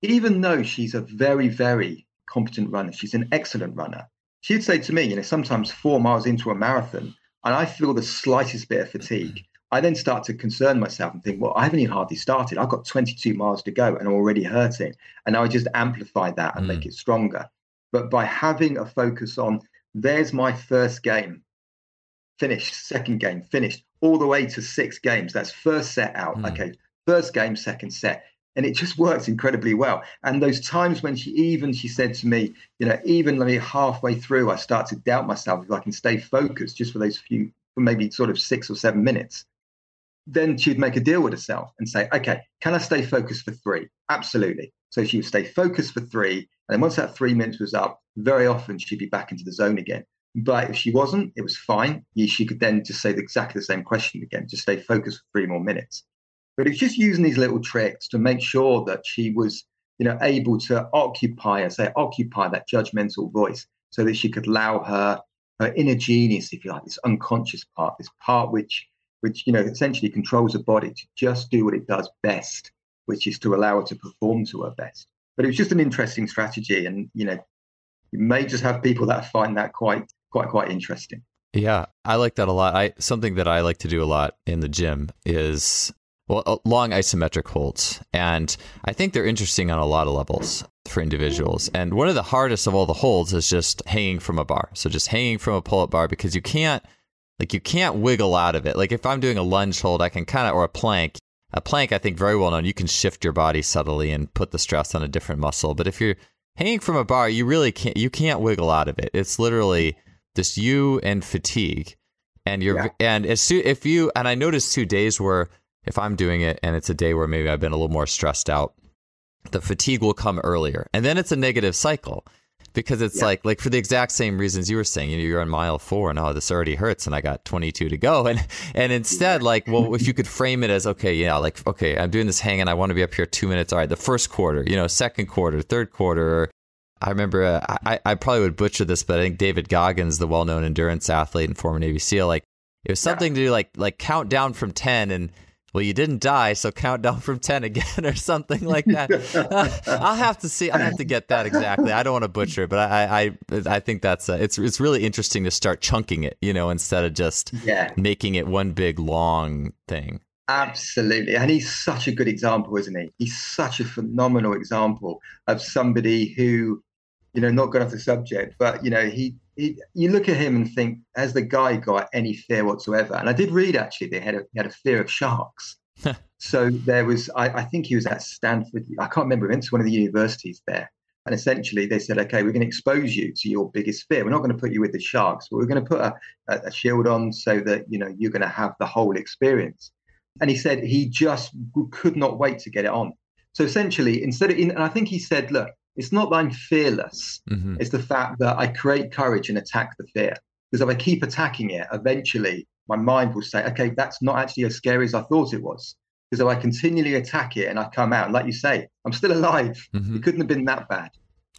even though she's a very, very competent runner, she's an excellent runner, she'd say to me, sometimes 4 miles into a marathon, and I feel the slightest bit of fatigue, I then start to concern myself and think, well, I haven't even hardly started. I've got 22 miles to go and I'm already hurting. And now I just amplify that and make it stronger. But by having a focus on, there's my first game, finished, second game, finished, all the way to 6 games. That's first set out. Okay, first game, second set. And it just works incredibly well. And those times when she said to me, even halfway through, I start to doubt myself if I can stay focused just for those few, for maybe sort of 6 or 7 minutes. Then she'd make a deal with herself and say, okay, can I stay focused for 3? Absolutely. So she would stay focused for 3. And then once that 3 minutes was up, very often she'd be back into the zone again. But if she wasn't, it was fine. She could then just say exactly the same question again, just stay focused for 3 more minutes. But it's just using these little tricks to make sure that she was, able to occupy that judgmental voice, so that she could allow her inner genius, if you like, this unconscious part, this part which essentially controls the body, to just do what it does best, which is to allow her to perform to her best. But it was just an interesting strategy, and you may just have people that find that quite interesting. Yeah, I like that a lot. Something that I like to do a lot in the gym is long isometric holds, and I think they're interesting on a lot of levels for individuals. And one of the hardest of all the holds is just hanging from a bar. So just hanging from a pull-up bar, because you can't wiggle out of it. Like if I'm doing a lunge hold, I can or a plank. A plank, I think, very well known. You can shift your body subtly and put the stress on a different muscle. But if you're hanging from a bar, you really can't wiggle out of it. It's literally just you and fatigue. And and I noticed 2 days where if I'm doing it and it's a day where maybe I've been a little more stressed out, the fatigue will come earlier. And then it's a negative cycle, because it's like for the exact same reasons you were saying, you're on mile 4 and this already hurts and I got 22 to go. And instead, if you could frame it as, okay, I'm doing this hang and I want to be up here 2 minutes. All right, the first quarter, second quarter, third quarter. I remember, I probably would butcher this, but I think David Goggins, the well-known endurance athlete and former Navy SEAL, it was something to do like count down from 10 and, well, you didn't die, so count down from 10 again or something like that. I'll have to get that exactly. I don't want to butcher it, but I think that's it's really interesting to start chunking it, instead of just making it one big long thing. Absolutely. And he's such a good example, isn't he? He's such a phenomenal example of somebody who, not going off the subject, but, you look at him and think, has the guy got any fear whatsoever? And I did read, actually, he had a fear of sharks. So there was, I think he was at Stanford. I can't remember. It's one of the universities there. And essentially they said, okay, we're going to expose you to your biggest fear. We're not going to put you with the sharks, but we're going to put a shield on so that, you're going to have the whole experience. And he said he just could not wait to get it on. So essentially, and I think he said, look, it's not that I'm fearless. Mm-hmm. It's the fact that I create courage and attack the fear. Because if I keep attacking it, eventually my mind will say, okay, that's not actually as scary as I thought it was. Because if I continually attack it and I come out, like you say, I'm still alive. Mm-hmm. It couldn't have been that bad.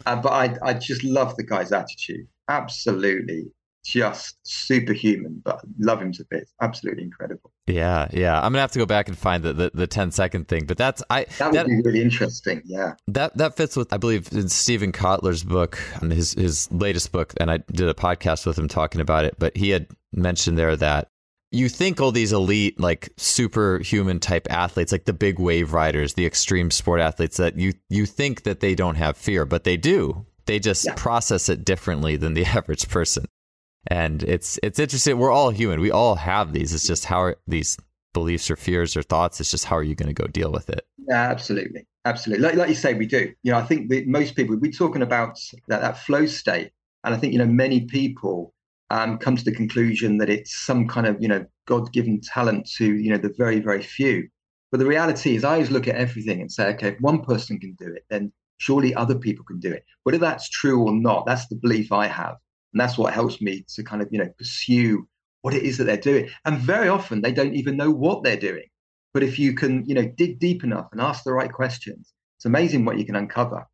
But I just love the guy's attitude. Absolutely. Just superhuman, but love him to bits. Absolutely incredible. Yeah. I'm gonna have to go back and find the 10-second thing, but that would be really interesting. Yeah, that fits with, I believe, in Stephen Kotler's book, his latest book, and I did a podcast with him talking about it. But he had mentioned there that you think all these elite, like superhuman type athletes, like the big wave riders, the extreme sport athletes, that you think that they don't have fear, but they do. They just process it differently than the average person. And it's interesting. We're all human. We all have these. It's just how are these beliefs or fears or thoughts. It's just how are you going to go deal with it? Yeah, absolutely. Like you say, we do. I think that most people, we're talking about that flow state. And I think, many people come to the conclusion that it's some kind of, God-given talent to, the very, very few. But the reality is I always look at everything and say, okay, if one person can do it, then surely other people can do it. Whether that's true or not, that's the belief I have. And that's what helps me to kind of, pursue what it is that they're doing. And very often they don't even know what they're doing. But if you can, dig deep enough and ask the right questions, it's amazing what you can uncover.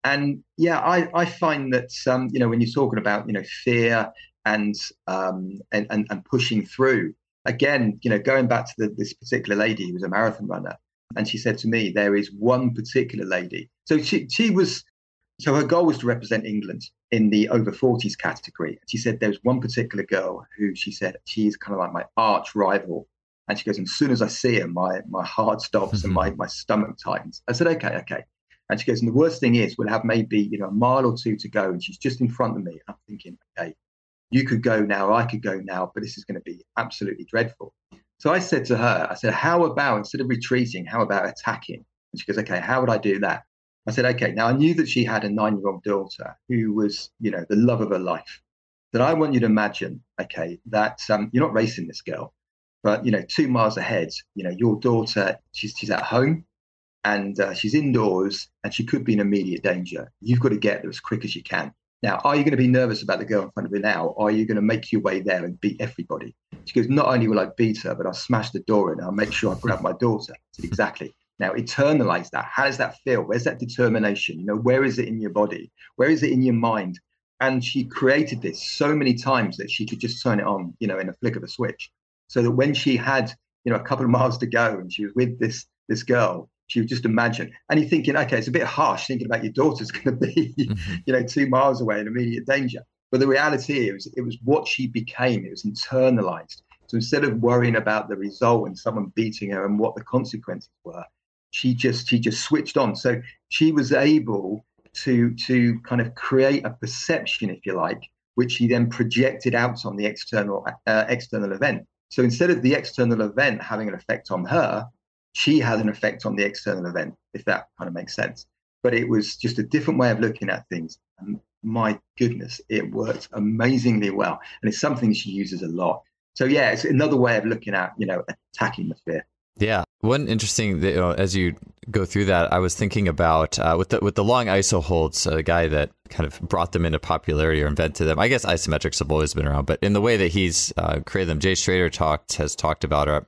And I find that, when you're talking about, fear and pushing through, again, going back to this particular lady who was a marathon runner. And she said to me, there is one particular lady. So so her goal was to represent England in the over 40s category. And she said there's one particular girl who she said she's kind of like my arch rival. And she goes, and as soon as I see her, my heart stops and my stomach tightens. I said, okay. And she goes, and the worst thing is we'll have maybe, a mile or two to go. And she's just in front of me. I'm thinking, okay, you could go now, I could go now, but this is going to be absolutely dreadful. So I said to her, how about, instead of retreating, how about attacking? And she goes, okay, how would I do that? I said, okay, now I knew that she had a 9-year-old daughter who was, the love of her life. That I want you to imagine, okay, that you're not racing this girl, but, 2 miles ahead, your daughter, she's at home and she's indoors and she could be in immediate danger. You've got to get there as quick as you can. Now, are you going to be nervous about the girl in front of you now? Or are you going to make your way there and beat everybody? She goes, not only will I beat her, but I'll smash the door in and I'll make sure I grab my daughter. I said, exactly. Now, internalize that. How does that feel? Where's that determination? Where is it in your body? Where is it in your mind? And she created this so many times that she could just turn it on, in a flick of a switch. So that when she had, a couple of miles to go and she was with this girl, she would just imagine. And you're thinking, okay, it's a bit harsh thinking about your daughter's going to be, 2 miles away in immediate danger. But the reality is, it was what she became. It was internalized. So instead of worrying about the result and someone beating her and what the consequences were, she just switched on. So she was able to kind of create a perception, if you like, which she then projected out on the external event. So instead of the external event having an effect on her, she had an effect on the external event, if that kind of makes sense. But it was just a different way of looking at things. And my goodness, it worked amazingly well. And it's something she uses a lot. So yeah, it's another way of looking at, attacking the fear. Yeah. One interesting, as you go through that, I was thinking about with the long ISO holds, a guy that kind of brought them into popularity or invented them. I guess isometrics have always been around, but in the way that he's created them, Jay Schrader has talked about,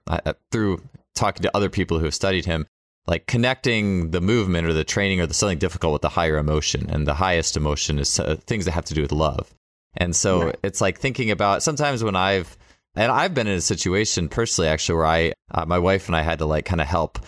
through talking to other people who have studied him, like connecting the movement or the training or the something difficult with the higher emotion. And the highest emotion is things that have to do with love. And so It's like thinking about sometimes when I've been in a situation personally, actually, where my wife and I had to like kind of help.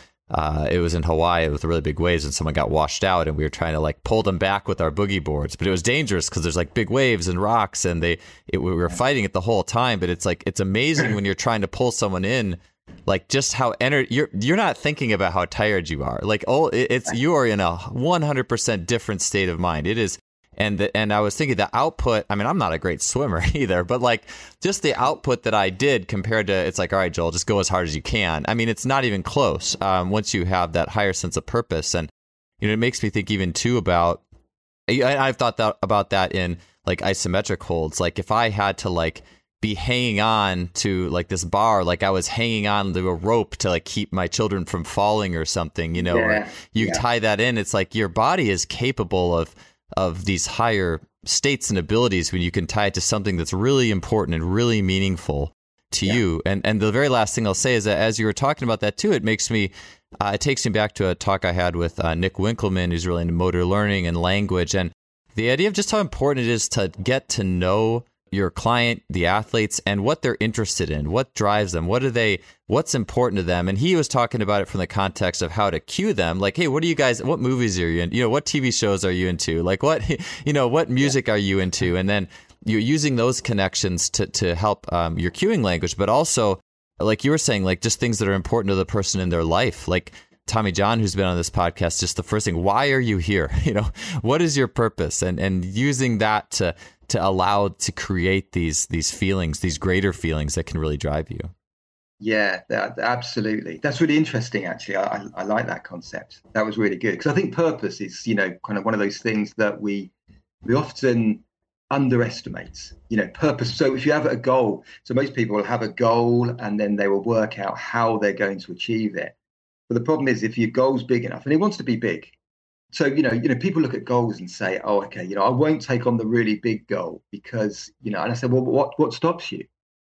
It was in Hawaii with really big waves and someone got washed out and we were trying to like pull them back with our boogie boards. But it was dangerous because there's like big waves and rocks and we were fighting it the whole time. But it's like, it's amazing when you're trying to pull someone in, like just how you're not thinking about how tired you are. Like, you are in a 100% different state of mind. It is. And I was thinking the output, I mean, I'm not a great swimmer either, but like just the output that I did compared to, it's like, all right, Joel, just go as hard as you can. I mean, it's not even close once you have that higher sense of purpose. And, it makes me think even too about, I've thought about that in like isometric holds. Like if I had to like be hanging on to like this bar, like I was hanging on to a rope to like keep my children from falling or something, or you tie that in, it's like your body is capable of these higher states and abilities when you can tie it to something that's really important and really meaningful to you. And the very last thing I'll say is that as you were talking about that too, it takes me back to a talk I had with Nick Winkelman, who's really into motor learning and language, and the idea of just how important it is to get to know your client, the athletes, and what they're interested in, what drives them, what's important to them. And he was talking about it from the context of how to cue them. Like, hey, what movies are you in? What TV shows are you into? Like what music are you into? And then you're using those connections to help your cueing language, but also, like you were saying, like just things that are important to the person in their life. Like Tommy John, who's been on this podcast, just the first thing, why are you here? What is your purpose? And using that to allow to create these feelings, these greater feelings that can really drive you. Yeah, absolutely. That's really interesting, actually. I like that concept. That was really good. Because I think purpose is, kind of one of those things that we often underestimate, purpose. So if you have a goal, so most people will have a goal and then they will work out how they're going to achieve it. But the problem is if your goal's big enough, and it wants to be big. So, people look at goals and say, oh, okay, I won't take on the really big goal because, and I said, well, what stops you?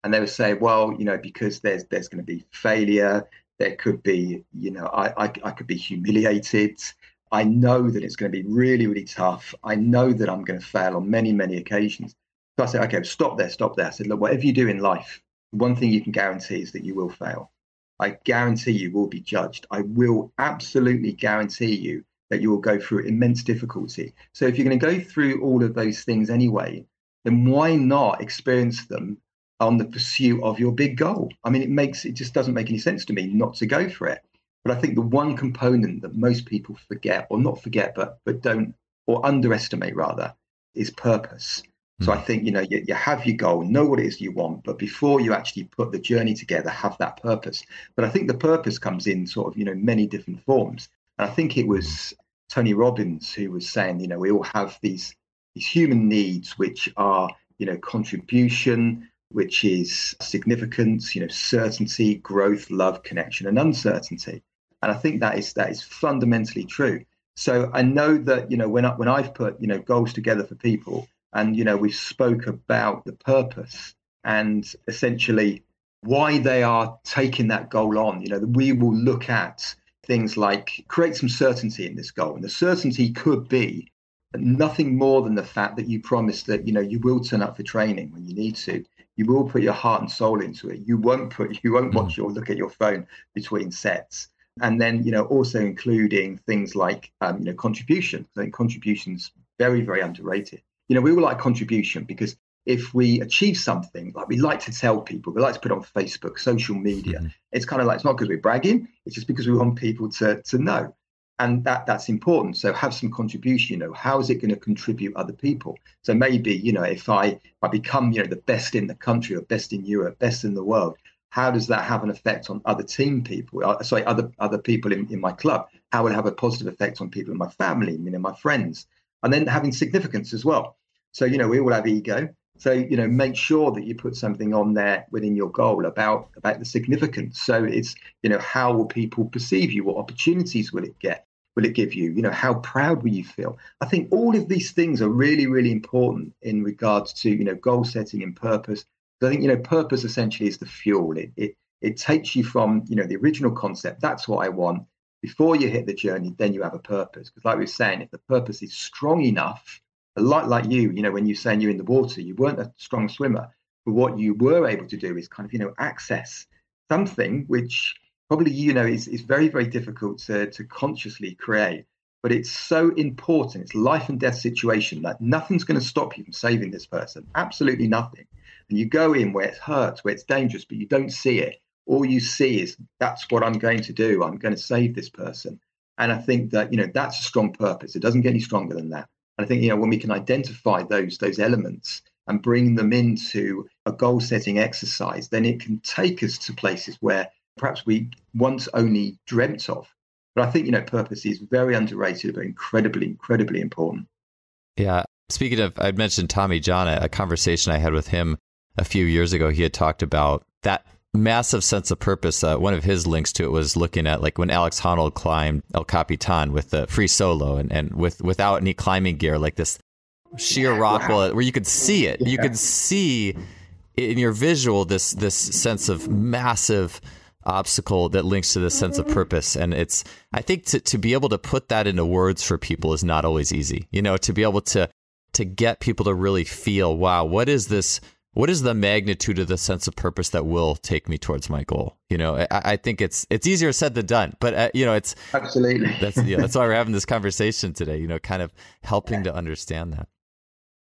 And they would say, well, because there's going to be failure. There could be, I could be humiliated. I know that it's going to be really, really tough. I know that I'm going to fail on many, many occasions. So I said, okay, stop there. I said, look, whatever you do in life, one thing you can guarantee is that you will fail. I guarantee you will be judged. I will absolutely guarantee you that you will go through immense difficulty. So if you're going to go through all of those things anyway, then why not experience them on the pursuit of your big goal? I mean, it just doesn't make any sense to me not to go for it. But I think the one component that most people forget, or not forget, but don't, or underestimate rather, is purpose. So I think, you have your goal, know what it is you want, but before you actually put the journey together, have that purpose. But I think the purpose comes in sort of, many different forms. And I think it was Tony Robbins who was saying, we all have these human needs, which are, contribution, which is significance, certainty, growth, love, connection, and uncertainty. And I think that is fundamentally true. So I know that, when I've put, goals together for people, And, we've spoke about the purpose and essentially why they are taking that goal on. We will look at things like create some certainty in this goal. And the certainty could be nothing more than the fact that you promise that, you will turn up for training when you need to. You will put your heart and soul into it. You won't watch or look at your phone between sets. And then, also including things like, contribution. I think contribution's very, very underrated. We all like contribution because if we achieve something, like we like to tell people, we like to put it on Facebook, social media. It's kind of like, it's not because we're bragging, it's just because we want people to know. And that's important. So have some contribution, how is it going to contribute other people? So maybe, if I become, the best in the country or best in Europe, best in the world, how does that have an effect on other team people? Other people in my club? How will it have a positive effect on people in my family, my friends? And then having significance as well. So, we all have ego. So, make sure that you put something on there within your goal about the significance. So it's, how will people perceive you? What opportunities will it get? Will it give you? How proud will you feel? I think all of these things are really, really important in regards to, goal setting and purpose. So I think, purpose essentially is the fuel. It takes you from, the original concept. That's what I want. Before you hit the journey, then you have a purpose. Because like we were saying, if the purpose is strong enough, like you, when you're saying you're in the water, you weren't a strong swimmer, but what you were able to do is kind of, access something which probably, is very, very difficult to consciously create, but it's so important. It's life and death situation that nothing's going to stop you from saving this person. Absolutely nothing. And you go in where it hurts, where it's dangerous, but you don't see it. All you see is that's what I'm going to do. I'm going to save this person. And I think that, that's a strong purpose. It doesn't get any stronger than that. And I think, when we can identify those elements and bring them into a goal setting exercise, then it can take us to places where perhaps we once only dreamt of. But I think, purpose is very underrated, but incredibly, incredibly important. Yeah. Speaking of, I'd mentioned Tommy John, a conversation I had with him a few years ago. He had talked about that massive sense of purpose. One of his links to it was looking at like when Alex Honnold climbed El Capitan with the free solo and without any climbing gear, like this sheer rock wall where you could see it. Yeah. You could see in your visual this sense of massive obstacle that links to this sense of purpose. And I think to be able to put that into words for people is not always easy, to be able to get people to really feel, wow, what is this? What is the magnitude of the sense of purpose that will take me towards my goal? I think it's easier said than done, but it's absolutely that's why we're having this conversation today. Kind of helping to understand that.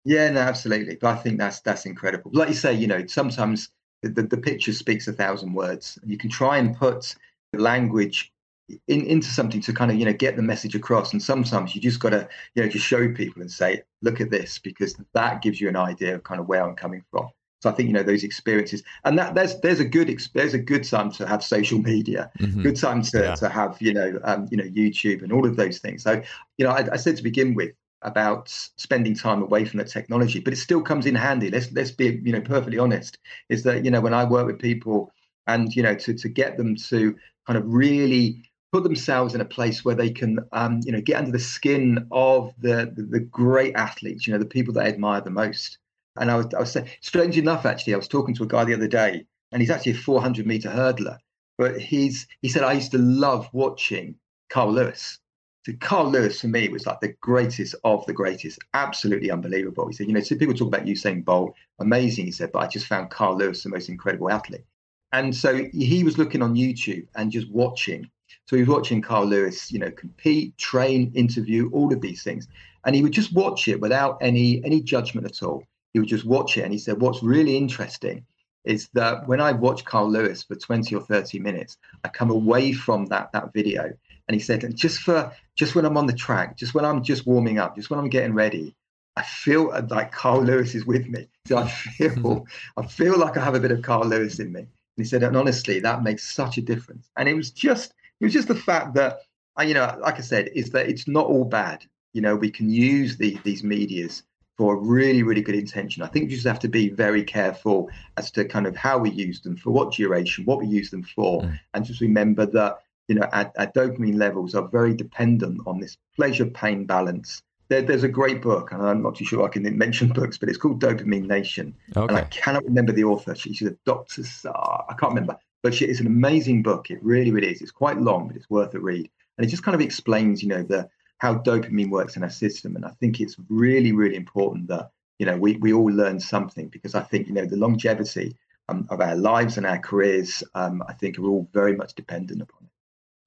Yeah, no, absolutely. But I think that's incredible. Like you say, sometimes the picture speaks 1,000 words. You can try and put language into something to kind of get the message across, and sometimes you just got to just show people and say, look at this, because that gives you an idea of kind of where I'm coming from. So I think those experiences, and that there's a good time to have social media, good time to have YouTube and all of those things. So I said to begin with about spending time away from the technology, but it still comes in handy. Let's be perfectly honest. Is that when I work with people and to get them to kind of really put themselves in a place where they can get under the skin of the great athletes, the people that I admire the most. And I was saying, strange enough, actually, I was talking to a guy the other day, and he's actually a 400-meter hurdler. But he said, I used to love watching Carl Lewis. So Carl Lewis, for me, was like the greatest of the greatest, absolutely unbelievable. He said, so people talk about Usain Bolt, amazing, he said, but I just found Carl Lewis the most incredible athlete. And so he was looking on YouTube and just watching. So he was watching Carl Lewis, compete, train, interview, all of these things. And he would just watch it without any judgment at all. He would just watch it. And he said, what's really interesting is that when I watch Carl Lewis for 20 or 30 minutes, I come away from that video. And he said, just when I'm on the track, just when I'm just warming up, just when I'm getting ready, I feel like Carl Lewis is with me. So I feel like I have a bit of Carl Lewis in me. And he said, and honestly, that makes such a difference. And it was just the fact that, like I said, is that it's not all bad. We can use these medias for a really, really good intention. I think we just have to be very careful as to kind of how we use them, for what duration, what we use them for. And just remember that, our dopamine levels are very dependent on this pleasure-pain balance. There's a great book, and I'm not too sure I can mention books, but it's called Dopamine Nation. Okay. And I cannot remember the author. She's a doctor. I can't remember, but it's an amazing book. It really, really is. It's quite long, but it's worth a read. And it just kind of explains, how dopamine works in our system. And I think it's really, really important that, we all learn something, because I think, the longevity of our lives and our careers, I think are all very much dependent upon it.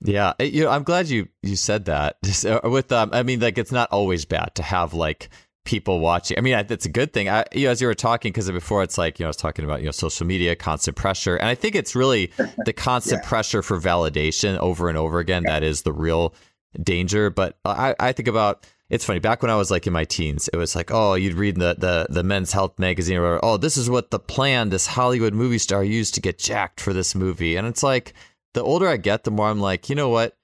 Yeah, I'm glad you said that. Just with I mean, like, it's not always bad to have like people watching. I mean, that's a good thing. As you were talking, because before it's like, I was talking about social media, constant pressure, and I think it's really the constant pressure for validation over and over again that is the real danger. But I think about, it's funny, back when I was like in my teens, it was like, oh, you'd read the Men's Health magazine, or oh, this is what this Hollywood movie star used to get jacked for this movie, and it's like, the older I get, the more I'm like, you know what?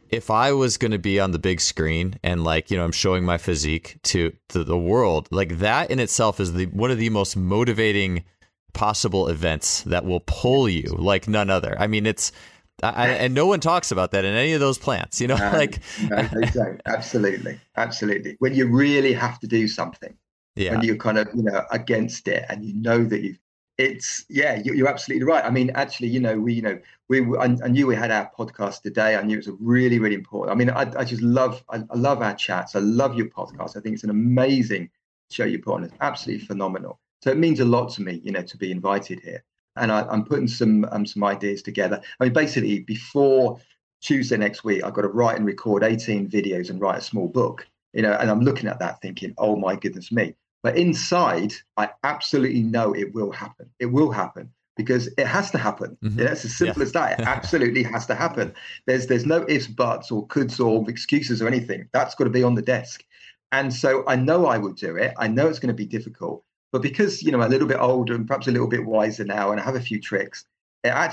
If I was going to be on the big screen and like, I'm showing my physique to the world, like that in itself is one of the most motivating possible events that will pull you like none other. I mean, and no one talks about that in any of those plants, No, they don't. Absolutely. When you really have to do something, when you're kind of, against it, and that you're absolutely right. I mean, actually, I knew we had our podcast today. I knew it was really, really important. I mean, I just love our chats. I love your podcast. I think it's an amazing show you put on. It's absolutely phenomenal. So it means a lot to me, to be invited here. And I'm putting some ideas together. I mean, basically, before Tuesday next week, I've got to write and record 18 videos and write a small book, and I'm looking at that thinking, oh, my goodness me. But inside, I absolutely know it will happen. It will happen because it has to happen. Mm-hmm. It's as simple as that. It absolutely has to happen. There's no ifs, buts, or coulds, or excuses, or anything. That's got to be on the desk. And so I know I will do it. I know it's going to be difficult. But because, I'm a little bit older and perhaps a little bit wiser now, and I have a few tricks, I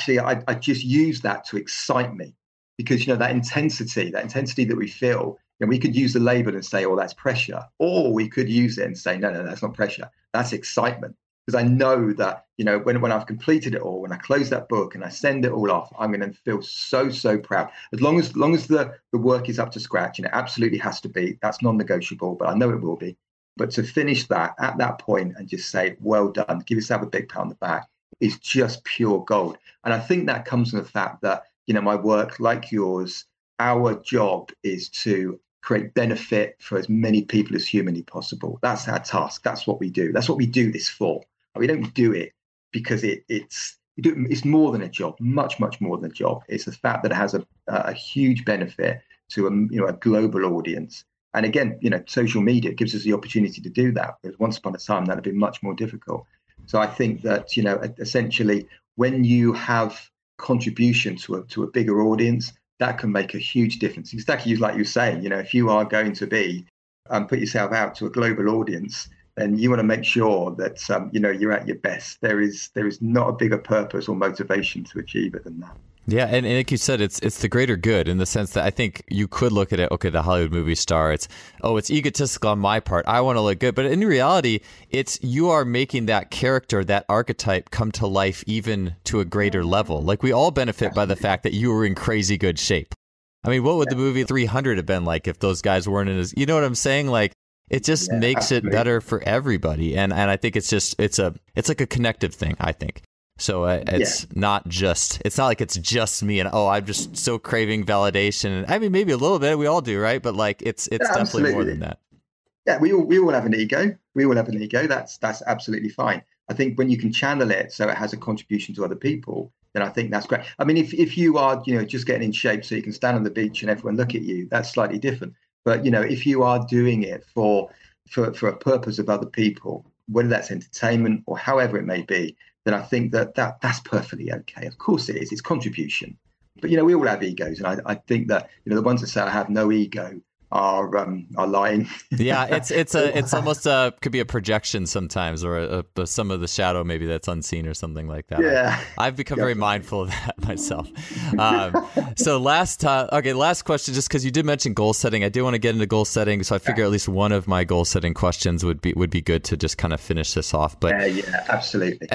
just use that to excite me. Because, that intensity that we feel, we could use the label and say, oh, that's pressure. Or we could use it and say, no, that's not pressure. That's excitement. Because I know that, when I've completed it all, when I close that book and I send it all off, I'm going to feel so, so proud. As long as the work is up to scratch, and it absolutely has to be, that's non-negotiable, but I know it will be. But to finish that at that point and just say, well done, give yourself a big pat on the back, is just pure gold. And I think that comes from the fact that, my work, like yours, our job is to create benefit for as many people as humanly possible. That's our task. That's what we do. That's what we do this for. We don't do it because it's more than a job, much, much more than a job. It's the fact that it has a huge benefit to a global audience. And again, social media gives us the opportunity to do that. Because once upon a time, that would be much more difficult. So I think that, essentially, when you have contribution to a bigger audience, that can make a huge difference. Exactly like you were saying, if you are going to be put yourself out to a global audience, then you want to make sure that you're at your best. There is not a bigger purpose or motivation to achieve it than that. Yeah, and like you said, it's the greater good, in the sense that I think you could look at it, okay, the Hollywood movie star, it's egotistical on my part. I want to look good. But in reality, you are making that character, that archetype, come to life even to a greater level. Like, we all benefit by the fact that you were in crazy good shape. I mean, what would the movie 300 have been like if those guys weren't in his, you know what I'm saying? Like, it just makes it better for everybody. And I think it's like a connective thing, I think. So it's not like it's just me and, I'm just so craving validation. I mean, maybe a little bit, we all do, right? But like, it's definitely more than that. Yeah, we all have an ego. We all have an ego. That's absolutely fine. I think when you can channel it so it has a contribution to other people, then I think that's great. I mean, if you are, just getting in shape so you can stand on the beach and everyone look at you, that's slightly different. But, if you are doing it for a purpose of other people, whether that's entertainment or however it may be, then I think that's perfectly okay. Of course it is. It's contribution. But, we all have egos. And I think that, the ones that say I have no ego are lying. Yeah, it's almost could be a projection sometimes, or some of the shadow maybe that's unseen or something like that. Yeah, I've become very mindful of that myself. So last question, just because you did mention goal setting, I do want to get into goal setting. So I figure at least one of my goal setting questions would be good to just kind of finish this off. But absolutely.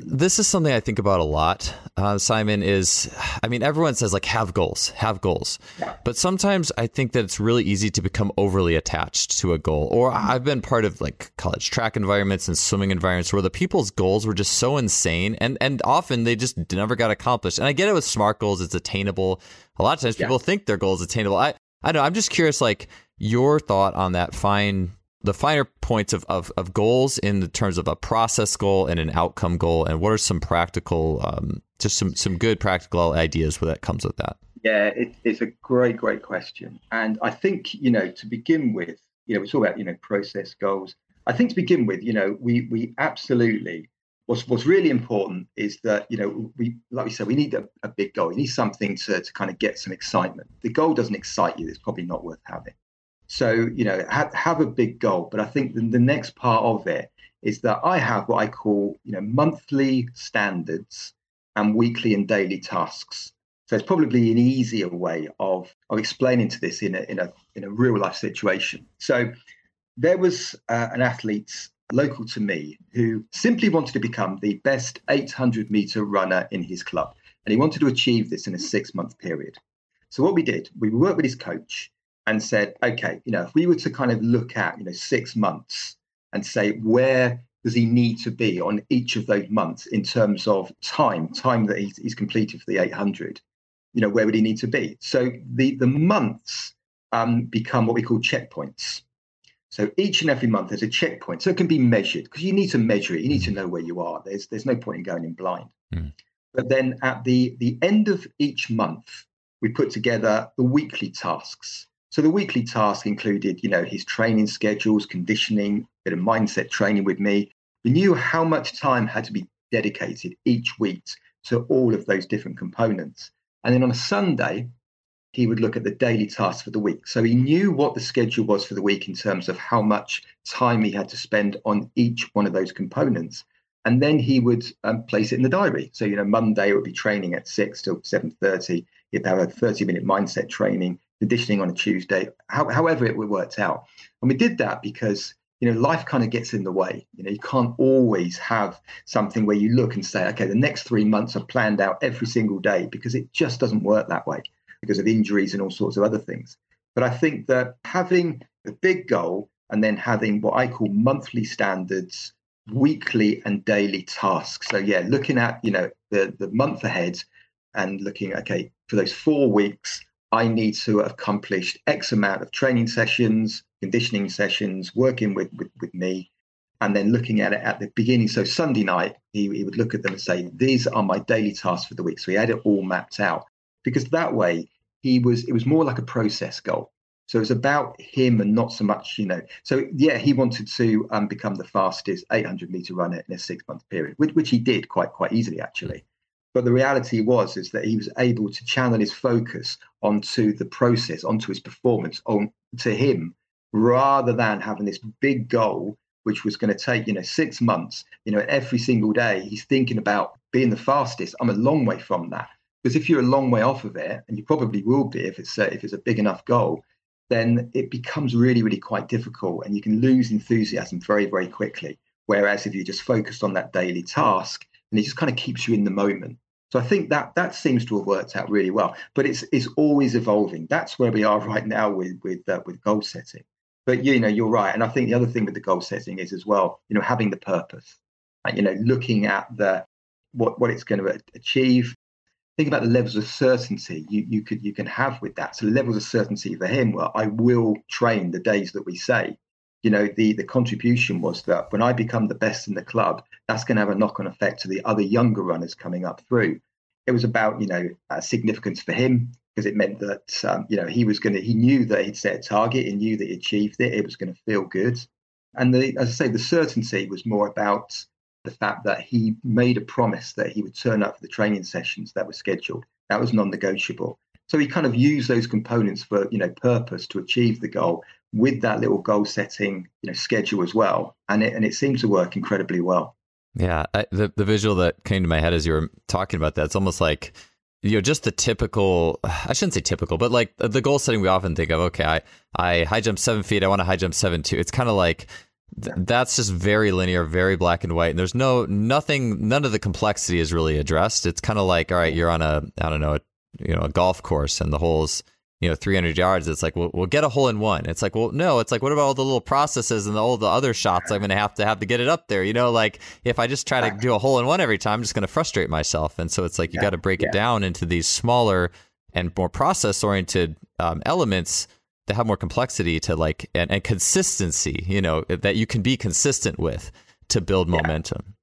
This is something I think about a lot. Simon, everyone says like have goals, but sometimes I think that it's really easy to become overly attached to a goal. Or I've been part of like college track environments and swimming environments where the people's goals were just so insane, and often they just never got accomplished. And I get it with SMART goals, it's attainable. A lot of times people think their goal is attainable. I know, I'm just curious, like your thought on that the finer points of goals in the terms of a process goal and an outcome goal, and what are some practical, just some good practical ideas where that comes with that? Yeah, it's a great question. And I think, to begin with, we talk about, process goals. I think to begin with, we absolutely, what's really important is that, like we said, we need a big goal. You need something to kind of get some excitement. If the goal doesn't excite you, it's probably not worth having. So, have a big goal. But I think the next part of it is that I have what I call, monthly standards and weekly and daily tasks. So it's probably an easier way of explaining to this in a real life situation. So there was an athlete local to me who simply wanted to become the best 800-meter runner in his club, and he wanted to achieve this in a 6-month period. So what we did, we worked with his coach and said, okay, if we were to kind of look at 6 months and say, where does he need to be on each of those months in terms of time that he's completed for the 800? Where would he need to be? So the months become what we call checkpoints. So each and every month there's a checkpoint. So it can be measured, because you need to measure it. You need to know where you are. There's no point in going in blind. But then at the end of each month, we put together the weekly tasks. So the weekly task included, his training schedules, conditioning, a bit of mindset training with me. We knew how much time had to be dedicated each week to all of those different components. And then on a Sunday, he would look at the daily tasks for the week. So he knew what the schedule was for the week in terms of how much time he had to spend on each one of those components. And then he would place it in the diary. So, Monday it would be training at 6 till 7:30. He'd have a 30-minute mindset training, conditioning on a Tuesday, however it worked out. And we did that because life kind of gets in the way. You can't always have something where you look and say, okay, the next 3 months are planned out every single day, because it just doesn't work that way because of injuries and all sorts of other things. But I think that having a big goal and then having what I call monthly standards, weekly and daily tasks. So yeah, looking at, the month ahead and looking, okay, for those 4 weeks, I need to have accomplished X amount of training sessions, conditioning sessions, working with me, and then looking at it at the beginning. So Sunday night, he would look at them and say, these are my daily tasks for the week. So he had it all mapped out, because that way it was more like a process goal. So it was about him and not so much, So yeah, he wanted to become the fastest 800-meter runner in a 6-month period, which he did quite easily, actually. But the reality is that he was able to channel his focus onto the process, onto his performance, to him, rather than having this big goal, which was going to take, 6 months, every single day. He's thinking about being the fastest. I'm a long way from that, because if you're a long way off of it, and you probably will be if it's a big enough goal, then it becomes really, really quite difficult, and you can lose enthusiasm very, very quickly. Whereas if you just focused on that daily task, and it just kind of keeps you in the moment. So I think that seems to have worked out really well, but it's always evolving. That's where we are right now with goal setting. But you're right, and I think the other thing with the goal setting is as well, having the purpose, looking at what it's going to achieve. Think about the levels of certainty you can have with that. So levels of certainty for him, well, I will train the days that we say. The contribution was that when I become the best in the club, that's going to have a knock-on effect to the other younger runners coming up through. It was about, significance for him, because it meant that, he knew that he'd set a target, he knew that he achieved it, it was going to feel good. And as I say, the certainty was more about the fact that he made a promise that he would turn up for the training sessions that were scheduled. That was non-negotiable. So he kind of used those components for, purpose to achieve the goal, with that little goal setting, schedule as well. And it seemed to work incredibly well. Yeah. The visual that came to my head as you were talking about that, it's almost like, just the typical, I shouldn't say typical, but like the goal setting we often think of, okay, I high jump 7 feet, I want to high jump 7.2. It's kind of like, that's just very linear, very black and white. And there's none of the complexity is really addressed. It's kind of like, all right, you're on a golf course and the holes, 300 yards. It's like, well, we'll get a hole in one. It's like, well, no, it's like, what about all the little processes and all the other shots I'm going to have to get it up there? Like if I just try to do a hole in one every time, I'm just going to frustrate myself. And so it's like, you got to break it down into these smaller and more process oriented elements that have more complexity to like, and consistency, that you can be consistent with to build momentum.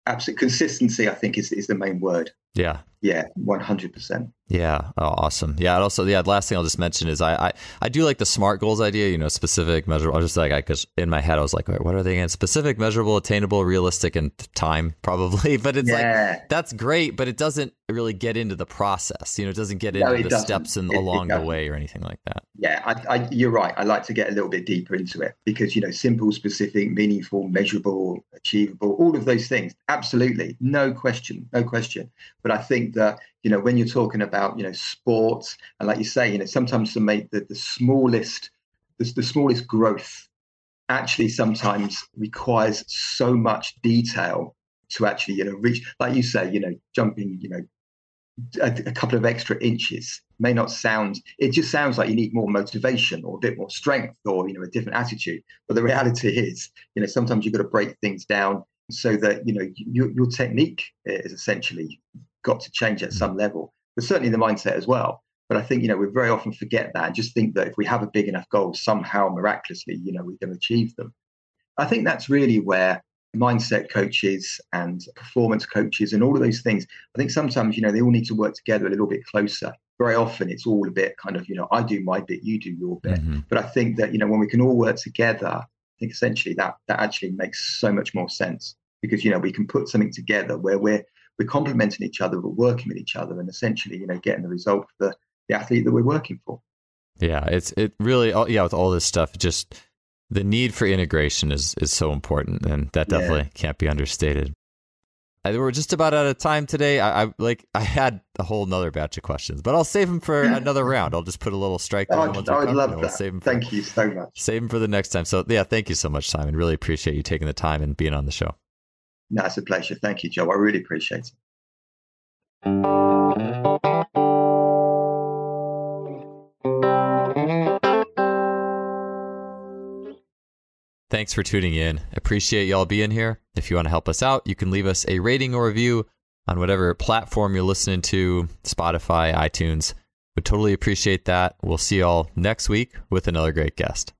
Absolute consistency, I think, is the main word. Yeah. Yeah, 100%. Yeah. Oh, awesome. Yeah. And also, the last thing I'll just mention is I do like the SMART goals idea, specific, measurable. I was just like, because in my head, I was like, wait, what are they again? Specific, measurable, attainable, realistic, and time, probably. But it's like, that's great, but it doesn't really get into the process. It doesn't get into the steps along the way or anything like that. Yeah, you're right. I like to get a little bit deeper into it because, simple, specific, meaningful, measurable, achievable, all of those things. Absolutely. No question. But I think that, when you're talking about, sports, and like you say, sometimes to make the smallest growth actually sometimes requires so much detail to actually, reach, like you say, jumping, a couple of extra inches may not sound, it just sounds like you need more motivation or a bit more strength or, a different attitude. But the reality is, sometimes you've got to break things down so that, your technique is essentially got to change at some level, but certainly the mindset as well. But I think, we very often forget that and just think that if we have a big enough goal, somehow miraculously, we're going to achieve them. I think that's really where mindset coaches and performance coaches and all of those things, I think sometimes, they all need to work together a little bit closer. Very often it's all a bit kind of, I do my bit, you do your bit. But I think that, when we can all work together, I think essentially that actually makes so much more sense because, we can put something together where we're complementing each other, we're working with each other and essentially, getting the result for the athlete that we're working for. Yeah, it really, with all this stuff, just the need for integration is so important, and that definitely can't be understated. We're just about out of time today. I had a whole nother batch of questions, but I'll save them for another round. I'll just put a little strike. I would love that. Thank you so much. Save them for the next time. So thank you so much, Simon. Really appreciate you taking the time and being on the show. No, it's a pleasure. Thank you, Joe. I really appreciate it. Thanks for tuning in. Appreciate y'all being here. If you want to help us out, you can leave us a rating or review on whatever platform you're listening to, Spotify, iTunes. Would totally appreciate that. We'll see y'all next week with another great guest.